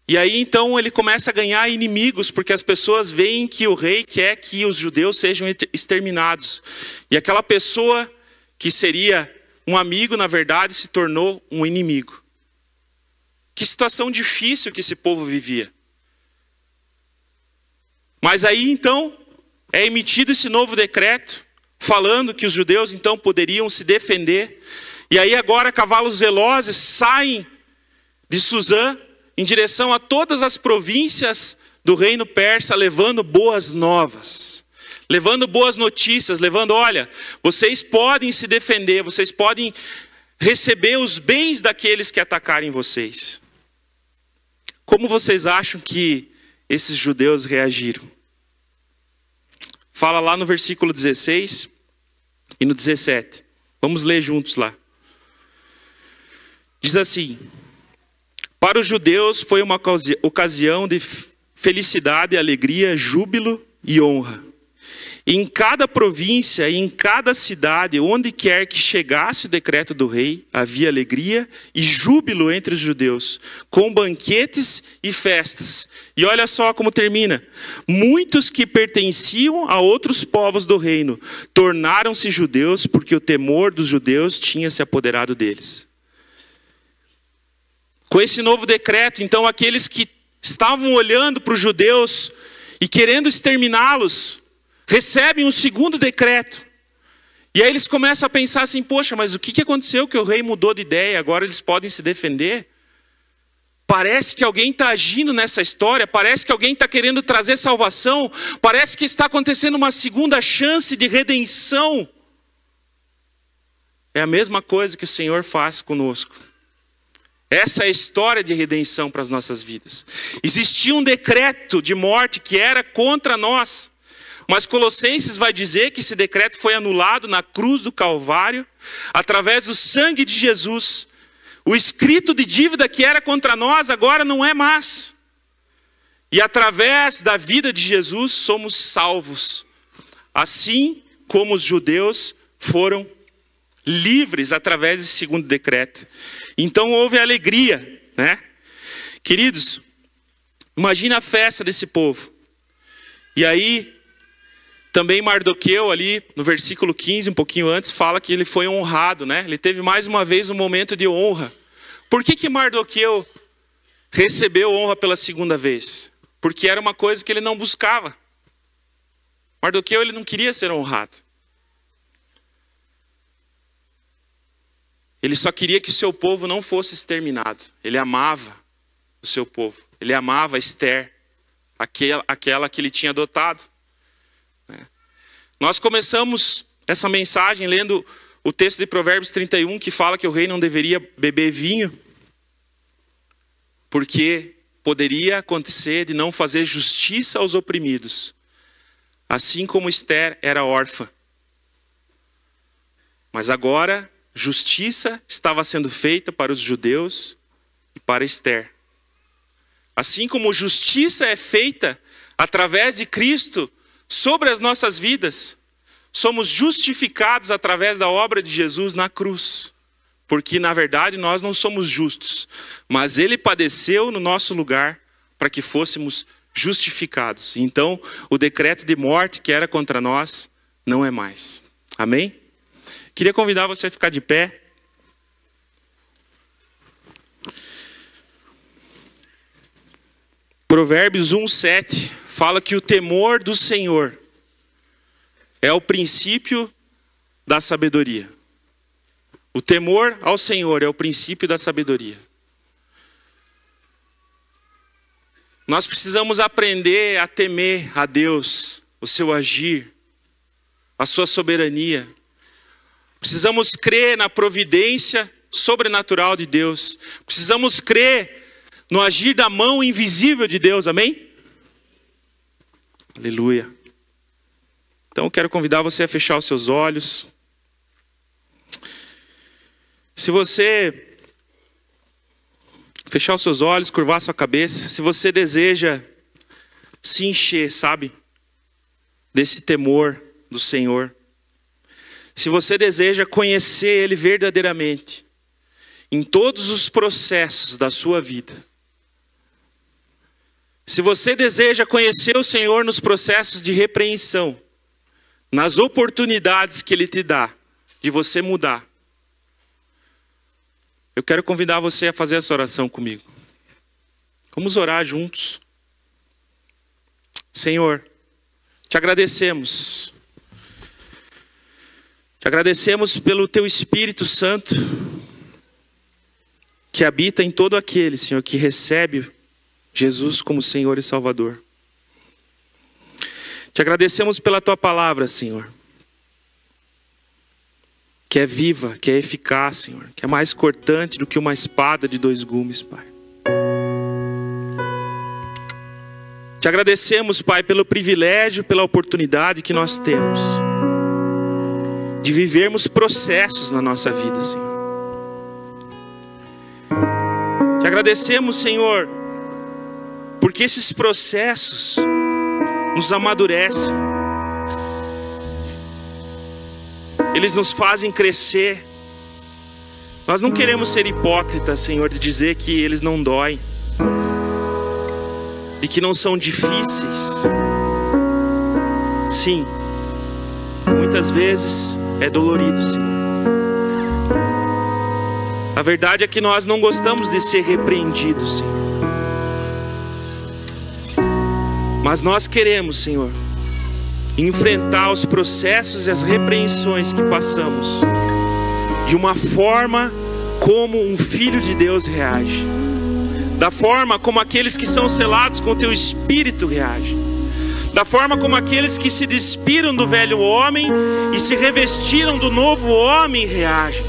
E aí então ele começa a ganhar inimigos, porque as pessoas veem que o rei quer que os judeus sejam exterminados. E aquela pessoa que seria um amigo, na verdade, se tornou um inimigo. Que situação difícil que esse povo vivia. Mas aí então é emitido esse novo decreto, falando que os judeus então poderiam se defender. E aí agora cavalos velozes saem de Suzã, em direção a todas as províncias do reino persa, levando boas novas, levando boas notícias, levando, olha, vocês podem se defender, vocês podem receber os bens daqueles que atacarem vocês. Como vocês acham que esses judeus reagiram? Fala lá no versículo 16 e no 17. Vamos ler juntos lá. Diz assim: para os judeus foi uma ocasião de felicidade, alegria, júbilo e honra. Em cada província e em cada cidade, onde quer que chegasse o decreto do rei, havia alegria e júbilo entre os judeus, com banquetes e festas. E olha só como termina. Muitos que pertenciam a outros povos do reino tornaram-se judeus, porque o temor dos judeus tinha se apoderado deles. Com esse novo decreto, então, aqueles que estavam olhando para os judeus e querendo exterminá-los, recebem um segundo decreto. E aí eles começam a pensar assim, poxa, mas o que aconteceu que o rei mudou de ideia, agora eles podem se defender? Parece que alguém está agindo nessa história, parece que alguém está querendo trazer salvação, parece que está acontecendo uma segunda chance de redenção. É a mesma coisa que o Senhor faz conosco. Essa é a história de redenção para as nossas vidas. Existia um decreto de morte que era contra nós. Mas Colossenses vai dizer que esse decreto foi anulado na cruz do Calvário, através do sangue de Jesus. O escrito de dívida que era contra nós agora não é mais. E através da vida de Jesus somos salvos. Assim como os judeus foram livres através desse segundo decreto. Então houve alegria, né? Queridos, imagina a festa desse povo. E aí, também Mardoqueu ali, no versículo 15, um pouquinho antes, fala que ele foi honrado, né? Ele teve mais uma vez um momento de honra. Por que Mardoqueu recebeu honra pela segunda vez? Porque era uma coisa que ele não buscava. Mardoqueu, ele não queria ser honrado. Ele só queria que o seu povo não fosse exterminado. Ele amava o seu povo. Ele amava Esther, aquela que ele tinha adotado. Nós começamos essa mensagem lendo o texto de Provérbios 31, que fala que o rei não deveria beber vinho, porque poderia acontecer de não fazer justiça aos oprimidos, assim como Esther era órfã. Mas agora, justiça estava sendo feita para os judeus e para Esther. Assim como justiça é feita através de Cristo sobre as nossas vidas, somos justificados através da obra de Jesus na cruz. Porque na verdade nós não somos justos, mas Ele padeceu no nosso lugar para que fôssemos justificados. Então o decreto de morte que era contra nós não é mais. Amém? Queria convidar você a ficar de pé. Provérbios 1:7 fala que o temor do Senhor é o princípio da sabedoria. O temor ao Senhor é o princípio da sabedoria. Nós precisamos aprender a temer a Deus, o seu agir, a sua soberania. Precisamos crer na providência sobrenatural de Deus. Precisamos crer no agir da mão invisível de Deus, amém? Aleluia. Então eu quero convidar você a fechar os seus olhos. Se você fechar os seus olhos, curvar a sua cabeça, se você deseja se encher, sabe, desse temor do Senhor, se você deseja conhecer Ele verdadeiramente, em todos os processos da sua vida, se você deseja conhecer o Senhor nos processos de repreensão, nas oportunidades que Ele te dá de você mudar, eu quero convidar você a fazer essa oração comigo. Vamos orar juntos. Senhor, te agradecemos. Te agradecemos pelo Teu Espírito Santo, que habita em todo aquele, Senhor, que recebe Jesus como Senhor e Salvador. Te agradecemos pela Tua palavra, Senhor, que é viva, que é eficaz, Senhor, que é mais cortante do que uma espada de 2 gumes, Pai. Te agradecemos, Pai, pelo privilégio, pela oportunidade que nós temos de vivermos processos na nossa vida, Senhor. Te agradecemos, Senhor, porque esses processos nos amadurecem. Eles nos fazem crescer. Nós não queremos ser hipócritas, Senhor, de dizer que eles não doem, de que não são difíceis. Sim, muitas vezes é dolorido, Senhor. A verdade é que nós não gostamos de ser repreendidos, Senhor. Mas nós queremos, Senhor, enfrentar os processos e as repreensões que passamos de uma forma como um filho de Deus reage, da forma como aqueles que são selados com o Teu Espírito reagem, da forma como aqueles que se despiram do velho homem e se revestiram do novo homem reagem.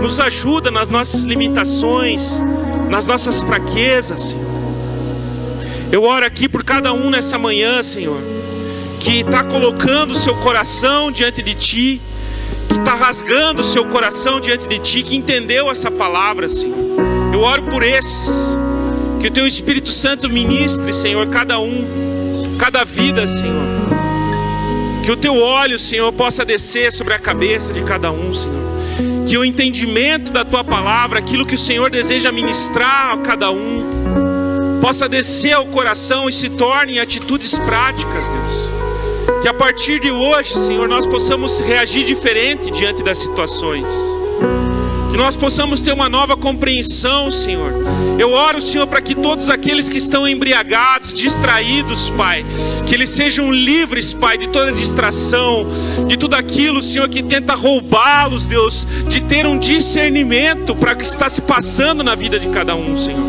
Nos ajuda nas nossas limitações, nas nossas fraquezas, Senhor. Eu oro aqui por cada um nessa manhã, Senhor, que está colocando o seu coração diante de Ti, que está rasgando o seu coração diante de Ti, que entendeu essa palavra, Senhor. Eu oro por esses, que o Teu Espírito Santo ministre, Senhor, cada um, cada vida, Senhor. Que o Teu óleo, Senhor, possa descer sobre a cabeça de cada um, Senhor. Que o entendimento da Tua palavra, aquilo que o Senhor deseja ministrar a cada um, possa descer ao coração e se torne em atitudes práticas, Deus. Que a partir de hoje, Senhor, nós possamos reagir diferente diante das situações. Que Que nós possamos ter uma nova compreensão, Senhor. Eu oro, Senhor, para que todos aqueles que estão embriagados, distraídos, Pai, que eles sejam livres, Pai, de toda distração, de tudo aquilo, Senhor, que tenta roubá-los, Deus, de ter um discernimento para o que está se passando na vida de cada um, Senhor.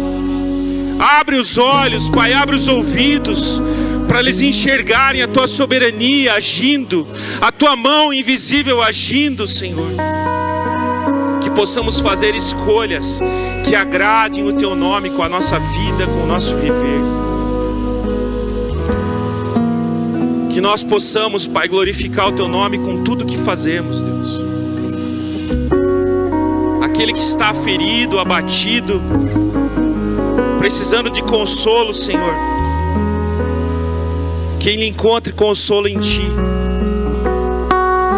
Abre os olhos, Pai, abre os ouvidos, para eles enxergarem a Tua soberania agindo, a Tua mão invisível agindo, Senhor. Que possamos fazer escolhas que agradem o Teu nome com a nossa vida, com o nosso viver. Que nós possamos, Pai, glorificar o Teu nome com tudo que fazemos, Deus. Aquele que está ferido, abatido, precisando de consolo, Senhor, que ele encontre consolo em Ti.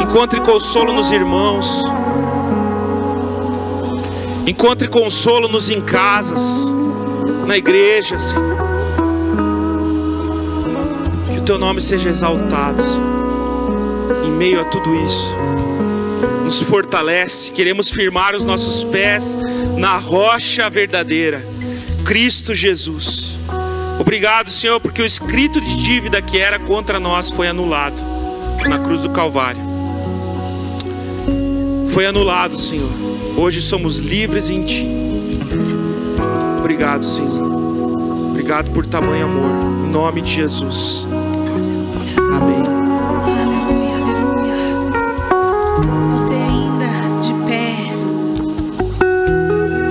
Encontre consolo nos irmãos. Encontre consolo nos em casas, na igreja, Senhor. Que o Teu nome seja exaltado, Senhor. Em meio a tudo isso, nos fortalece. Queremos firmar os nossos pés na rocha verdadeira, Cristo Jesus. Obrigado, Senhor, porque o escrito de dívida que era contra nós foi anulado na cruz do Calvário. Foi anulado, Senhor. Hoje somos livres em Ti. Obrigado, Senhor. Obrigado por tamanho amor. Em nome de Jesus. Amém. Aleluia, aleluia. Você ainda de pé.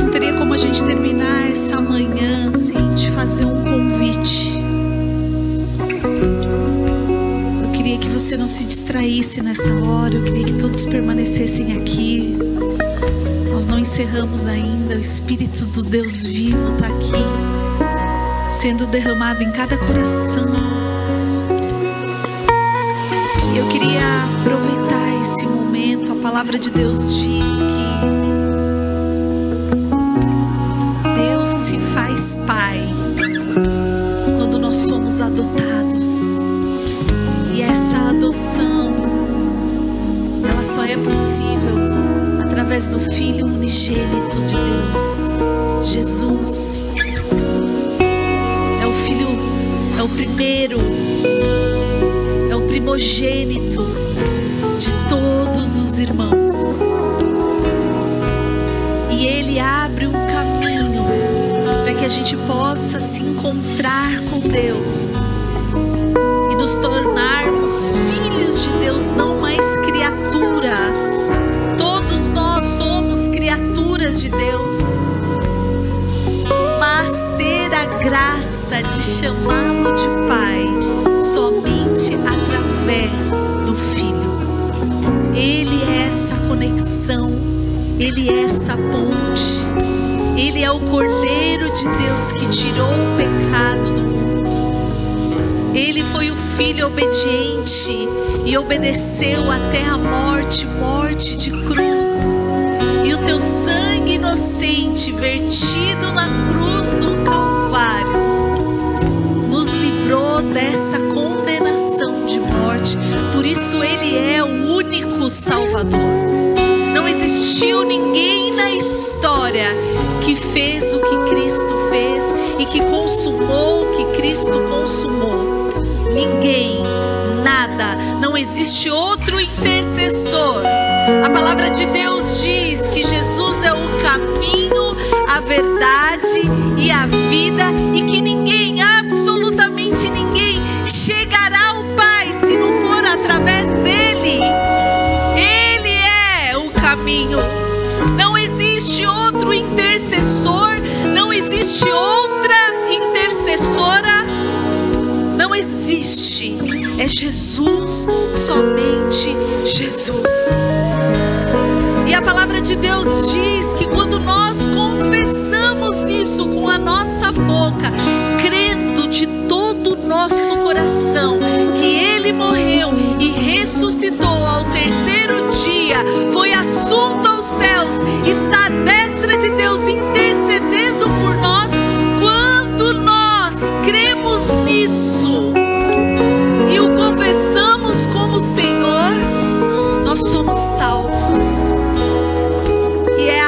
Não teria como a gente terminar essa manhã sem te fazer um convite. Eu queria que você não se distraísse nessa hora. Eu queria que todos permanecessem aqui. Nós não encerramos ainda. O Espírito do Deus vivo está aqui, sendo derramado em cada coração. E eu queria aproveitar esse momento. A palavra de Deus diz que Deus se faz Pai quando nós somos adotados. E essa adoção, ela só é possível através do Filho unigênito de Deus, Jesus. É o Filho, é o primeiro, é o primogênito de todos os irmãos. E Ele abre um caminho para que a gente possa se encontrar com Deus e nos tornarmos filhos de Deus, não mais criatura. Todos nós somos criaturas de Deus, mas ter a graça de chamá-lo de Pai somente através do Filho. Ele é essa conexão, Ele é essa ponte, Ele é o Cordeiro de Deus que tirou o pecado do mundo. Ele foi o Filho obediente e obedeceu até a morte, morte de cruz. E o Teu sangue inocente vertido na cruz do Calvário nos livrou dessa condenação de morte. Por isso Ele é o único Salvador. Não existiu ninguém na história que fez o que Cristo fez e que consumou o que Cristo consumou. Ninguém, nada, não existe outro intercessor. A palavra de Deus diz que Jesus é o caminho, a verdade e a vida, e que ninguém, absolutamente ninguém, chegará ao Pai se não for através dele. Ele é o caminho. Não existe outro intercessor, não existe outra intercessora. Não existe, é Jesus, somente Jesus. E a palavra de Deus diz que quando nós confessamos isso com a nossa boca, crendo de todo o nosso coração que Ele morreu e ressuscitou ao terceiro dia, foi assunto aos céus, está à destra de Deus intercedendo por nós. Quando nós cremos nisso e o confessamos como Senhor, nós somos salvos. E é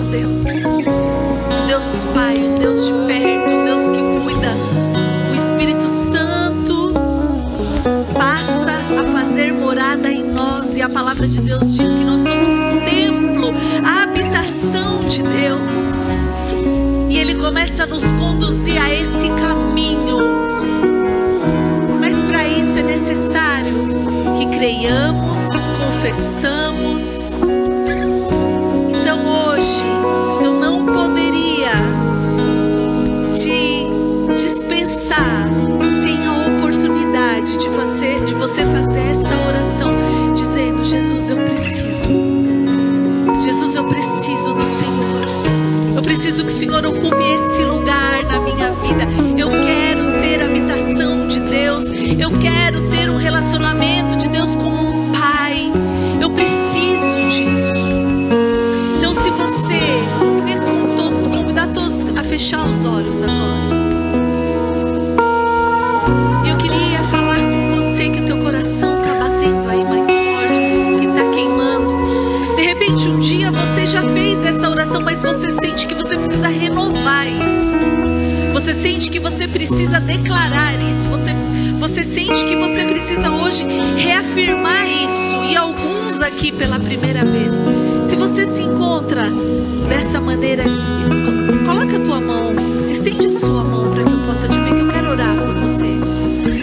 Deus. Um Deus Pai, um Deus de perto, um Deus que cuida. O Espírito Santo passa a fazer morada em nós. E a palavra de Deus diz que nós somos templo, a habitação de Deus. E Ele começa a nos conduzir a esse caminho. Mas para isso é necessário que creiamos, confessamos. Então hoje eu não poderia te dispensar sem a oportunidade de você fazer essa oração, dizendo: Jesus, eu preciso. Jesus, eu preciso do Senhor. Eu preciso que o Senhor ocupe esse lugar na minha vida. Eu quero ser habitação de Deus. Eu quero ter um relacionamento de Deus como um pai. Eu preciso disso. Então, se você queria convidar todos a fechar os olhos agora. Eu queria falar com você que teu coração está batendo aí mais forte, que está queimando. De repente um dia você já fez essa oração, mas você sente que você precisa renovar isso. Você sente que você precisa declarar isso. Você sente que você precisa hoje reafirmar isso. E alguns aqui pela primeira vez. Se você se encontra dessa maneira, coloca a tua mão, estende a sua mão para que eu possa te ver, que eu quero orar por você.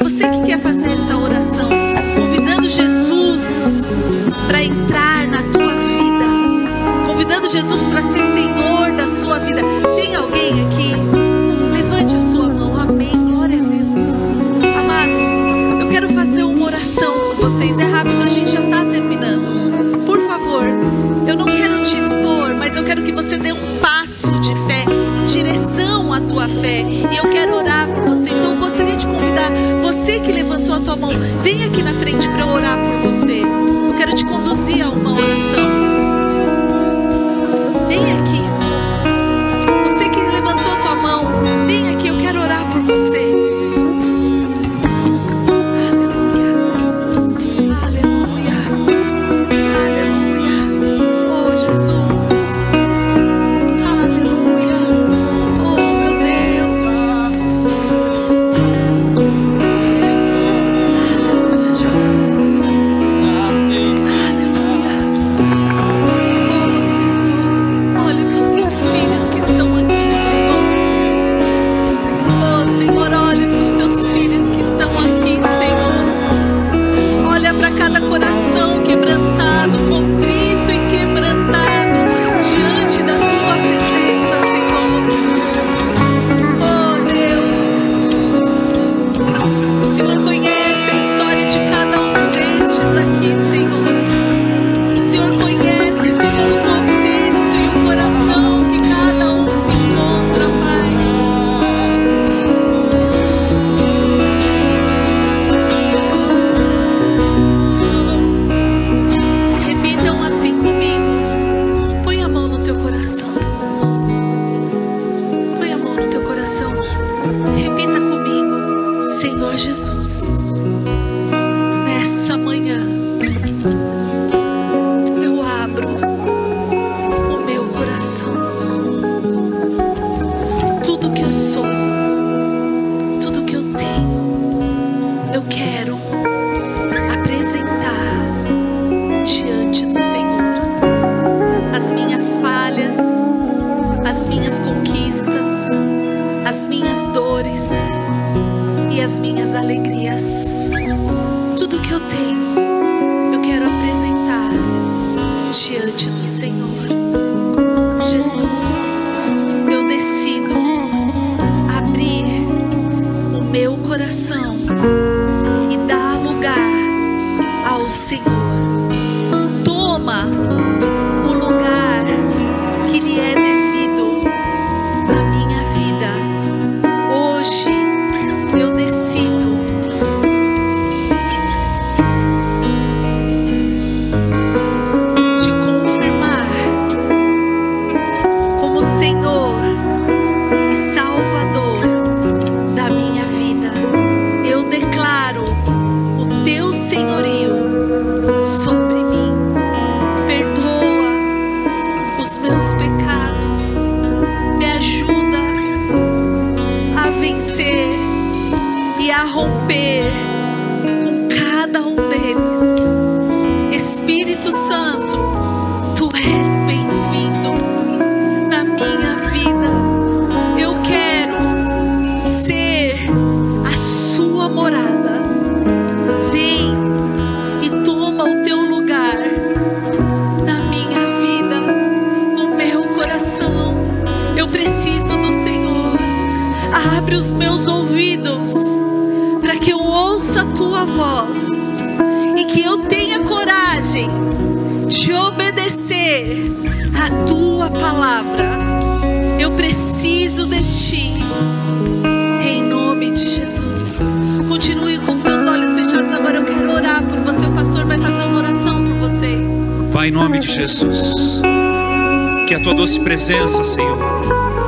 Você que quer fazer essa oração, convidando Jesus para entrar na tua vida, convidando Jesus para ser Senhor da sua vida. Tem alguém aqui? Levante a sua mão. Amém. Glória a Deus. Amados, eu quero fazer uma oração com vocês. É rápido, a gente já está terminando. Por favor, eu não quero te expor, mas eu quero que você dê um passo de fé em direção à tua fé. E eu quero orar por você. Então eu gostaria de convidar você que levantou a tua mão, vem aqui na frente para eu orar por você. Eu quero te conduzir a uma oração. Vem aqui. Você que levantou a tua mão, vem aqui, eu quero orar por você. meus pecados, me ajuda a vencer e a romper com cada um deles. Espírito Santo, Tu és bem-vindo na minha vida. Eu quero ser a Sua morada. Vem e toma o Teu lugar na minha vida, no meu coração. Eu preciso do Senhor. Abre os meus ouvidos para que eu ouça a Tua voz e que eu tenha coragem de obedecer a Tua palavra. Eu preciso de Ti, em nome de Jesus. Continue com os teus olhos fechados. Agora eu quero orar por você. O pastor vai fazer uma oração por vocês. Pai, em nome de Jesus, que a Tua doce presença, Senhor,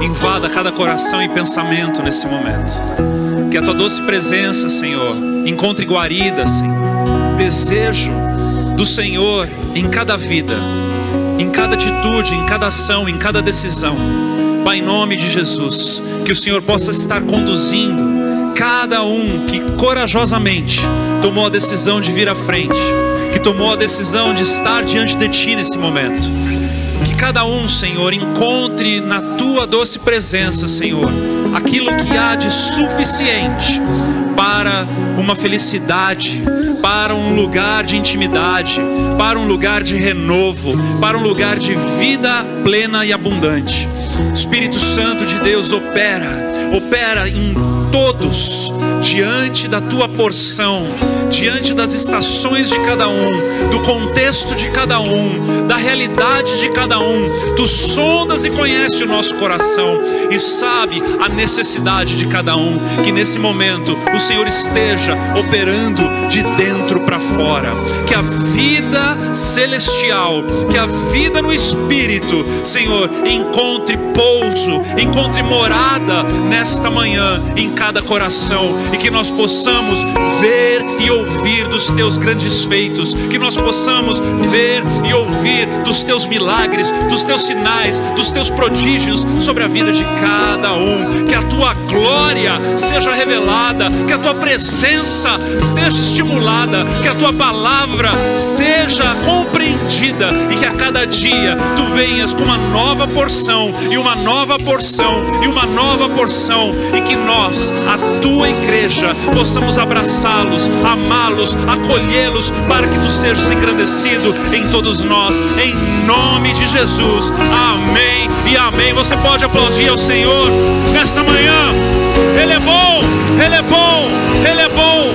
invada cada coração e pensamento nesse momento. Que a Tua doce presença, Senhor, encontre guarida, Senhor. Desejo do Senhor em cada vida, em cada atitude, em cada ação, em cada decisão. Pai, em nome de Jesus, que o Senhor possa estar conduzindo cada um que corajosamente tomou a decisão de vir à frente, que tomou a decisão de estar diante de Ti nesse momento. Que cada um, Senhor, encontre na Tua doce presença, Senhor, aquilo que há de suficiente para uma felicidade, para um lugar de intimidade, para um lugar de renovo, para um lugar de vida plena e abundante. Espírito Santo de Deus, opera em todos, diante da Tua porção, diante das estações de cada um, do contexto de cada um, da realidade de cada um. Tu sondas e conheces o nosso coração e sabe a necessidade de cada um. Que nesse momento o Senhor esteja operando de dentro para fora. Que a vida celestial, que a vida no Espírito, Senhor, encontre pouso, encontre morada nesta manhã em cada coração, e que nós possamos ver e ouvir dos Teus grandes feitos, que nós possamos ver e ouvir dos Teus milagres, dos Teus sinais, dos Teus prodígios sobre a vida de cada um. Que a Tua glória seja revelada, que a Tua presença seja estimulada, que a Tua palavra seja compreendida, e que a cada dia Tu venhas com uma nova porção, e uma nova porção, e uma nova porção, e que nós, a Tua igreja, possamos abraçá-los, amá-los, acolhê-los, para que Tu sejas engrandecido em todos nós, em nome de Jesus. Amém e amém. Você pode aplaudir ao Senhor nesta manhã. Ele é bom, Ele é bom, Ele é bom.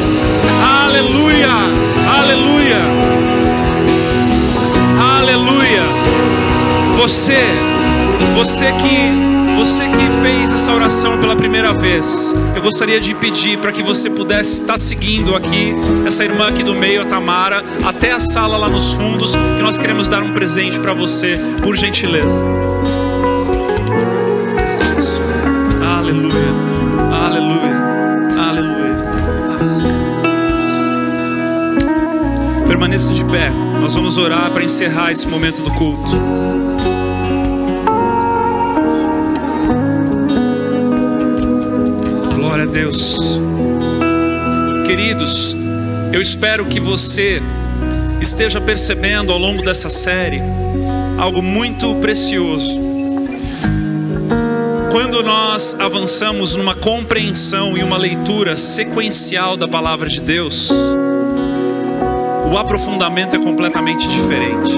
Aleluia, aleluia, aleluia. Você que fez essa oração pela primeira vez, eu gostaria de pedir para que você pudesse estar seguindo aqui essa irmã aqui do meio, a Tamara, até a sala lá nos fundos, que nós queremos dar um presente para você, por gentileza. Aleluia, aleluia, aleluia. Permaneça de pé, nós vamos orar para encerrar esse momento do culto. Glória a Deus. Queridos, eu espero que você esteja percebendo ao longo dessa série algo muito precioso. Quando nós avançamos numa compreensão e uma leitura sequencial da palavra de Deus, o aprofundamento é completamente diferente.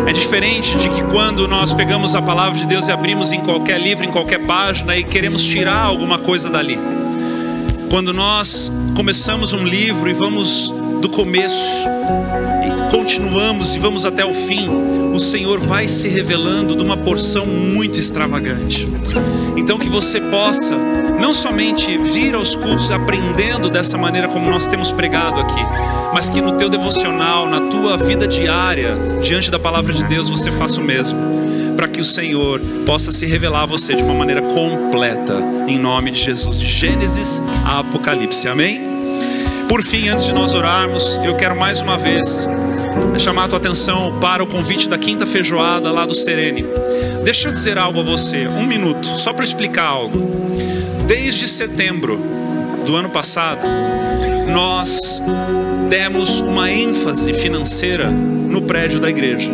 É diferente de que quando nós pegamos a palavra de Deus e abrimos em qualquer livro, em qualquer página, e queremos tirar alguma coisa dali. Quando nós começamos um livro e vamos do começo e continuamos e vamos até o fim, o Senhor vai se revelando de uma porção muito extravagante. Então que você possa não somente vir aos cultos aprendendo dessa maneira como nós temos pregado aqui, mas que no teu devocional, na tua vida diária, diante da palavra de Deus, você faça o mesmo, para que o Senhor possa se revelar a você de uma maneira completa, em nome de Jesus, de Gênesis a Apocalipse, amém? Por fim, antes de nós orarmos, eu quero mais uma vez chamar a tua atenção para o convite da quinta feijoada lá do Serene. Deixa eu dizer algo a você, 1 minuto, só para explicar algo. Desde setembro do ano passado, nós demos uma ênfase financeira no prédio da igreja.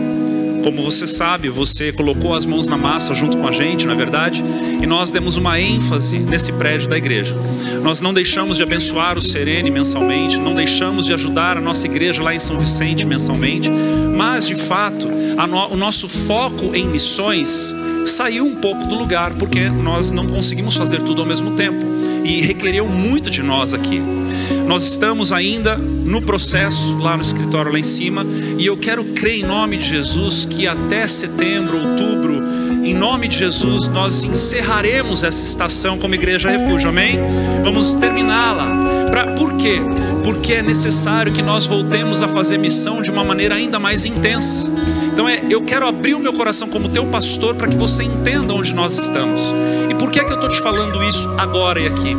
Como você sabe, você colocou as mãos na massa junto com a gente, não é verdade? E nós demos uma ênfase nesse prédio da igreja. Nós não deixamos de abençoar o Serene mensalmente, não deixamos de ajudar a nossa igreja lá em São Vicente mensalmente, mas de fato, o nosso foco em missões saiu um pouco do lugar, porque nós não conseguimos fazer tudo ao mesmo tempo e requereu muito de nós aqui. Nós estamos ainda no processo lá no escritório lá em cima, e eu quero crer em nome de Jesus que até setembro, outubro, em nome de Jesus, nós encerraremos essa estação como Igreja Refúgio, amém? Vamos terminá-la. Por quê? Porque é necessário que nós voltemos a fazer missão de uma maneira ainda mais intensa. Então eu quero abrir o meu coração como teu pastor para que você entenda onde nós estamos. E por que é que eu estou te falando isso agora e aqui?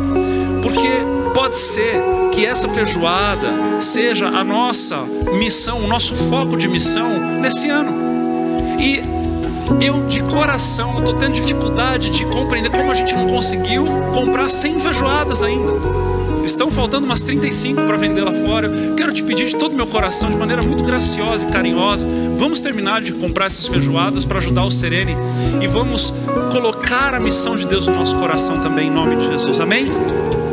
Porque pode ser que essa feijoada seja a nossa missão, o nosso foco de missão nesse ano. E eu de coração estou tendo dificuldade de compreender como a gente não conseguiu comprar 100 feijoadas ainda. Estão faltando umas 35 para vender lá fora. Eu quero te pedir de todo o meu coração, de maneira muito graciosa e carinhosa, vamos terminar de comprar essas feijoadas para ajudar o Serene, e vamos colocar a missão de Deus no nosso coração também, em nome de Jesus, amém?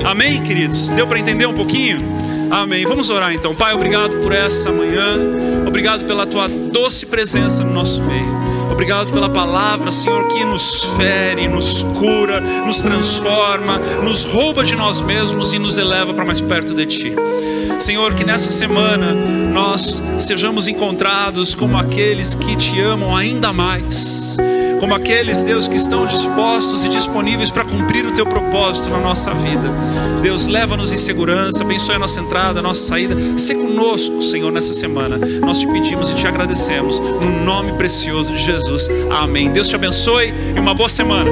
Amém, queridos? Deu para entender um pouquinho? Amém. Vamos orar então. Pai, obrigado por essa manhã, obrigado pela tua doce presença no nosso meio. Obrigado pela palavra, Senhor, que nos fere, nos cura, nos transforma, nos rouba de nós mesmos e nos eleva para mais perto de Ti. Senhor, que nessa semana nós sejamos encontrados como aqueles que Te amam ainda mais, como aqueles, Deus, que estão dispostos e disponíveis para cumprir o Teu propósito na nossa vida. Deus, leva-nos em segurança, abençoe a nossa entrada, a nossa saída. Se conosco, Senhor, nessa semana. Nós Te pedimos e Te agradecemos, no nome precioso de Jesus. Amém. Deus te abençoe e uma boa semana.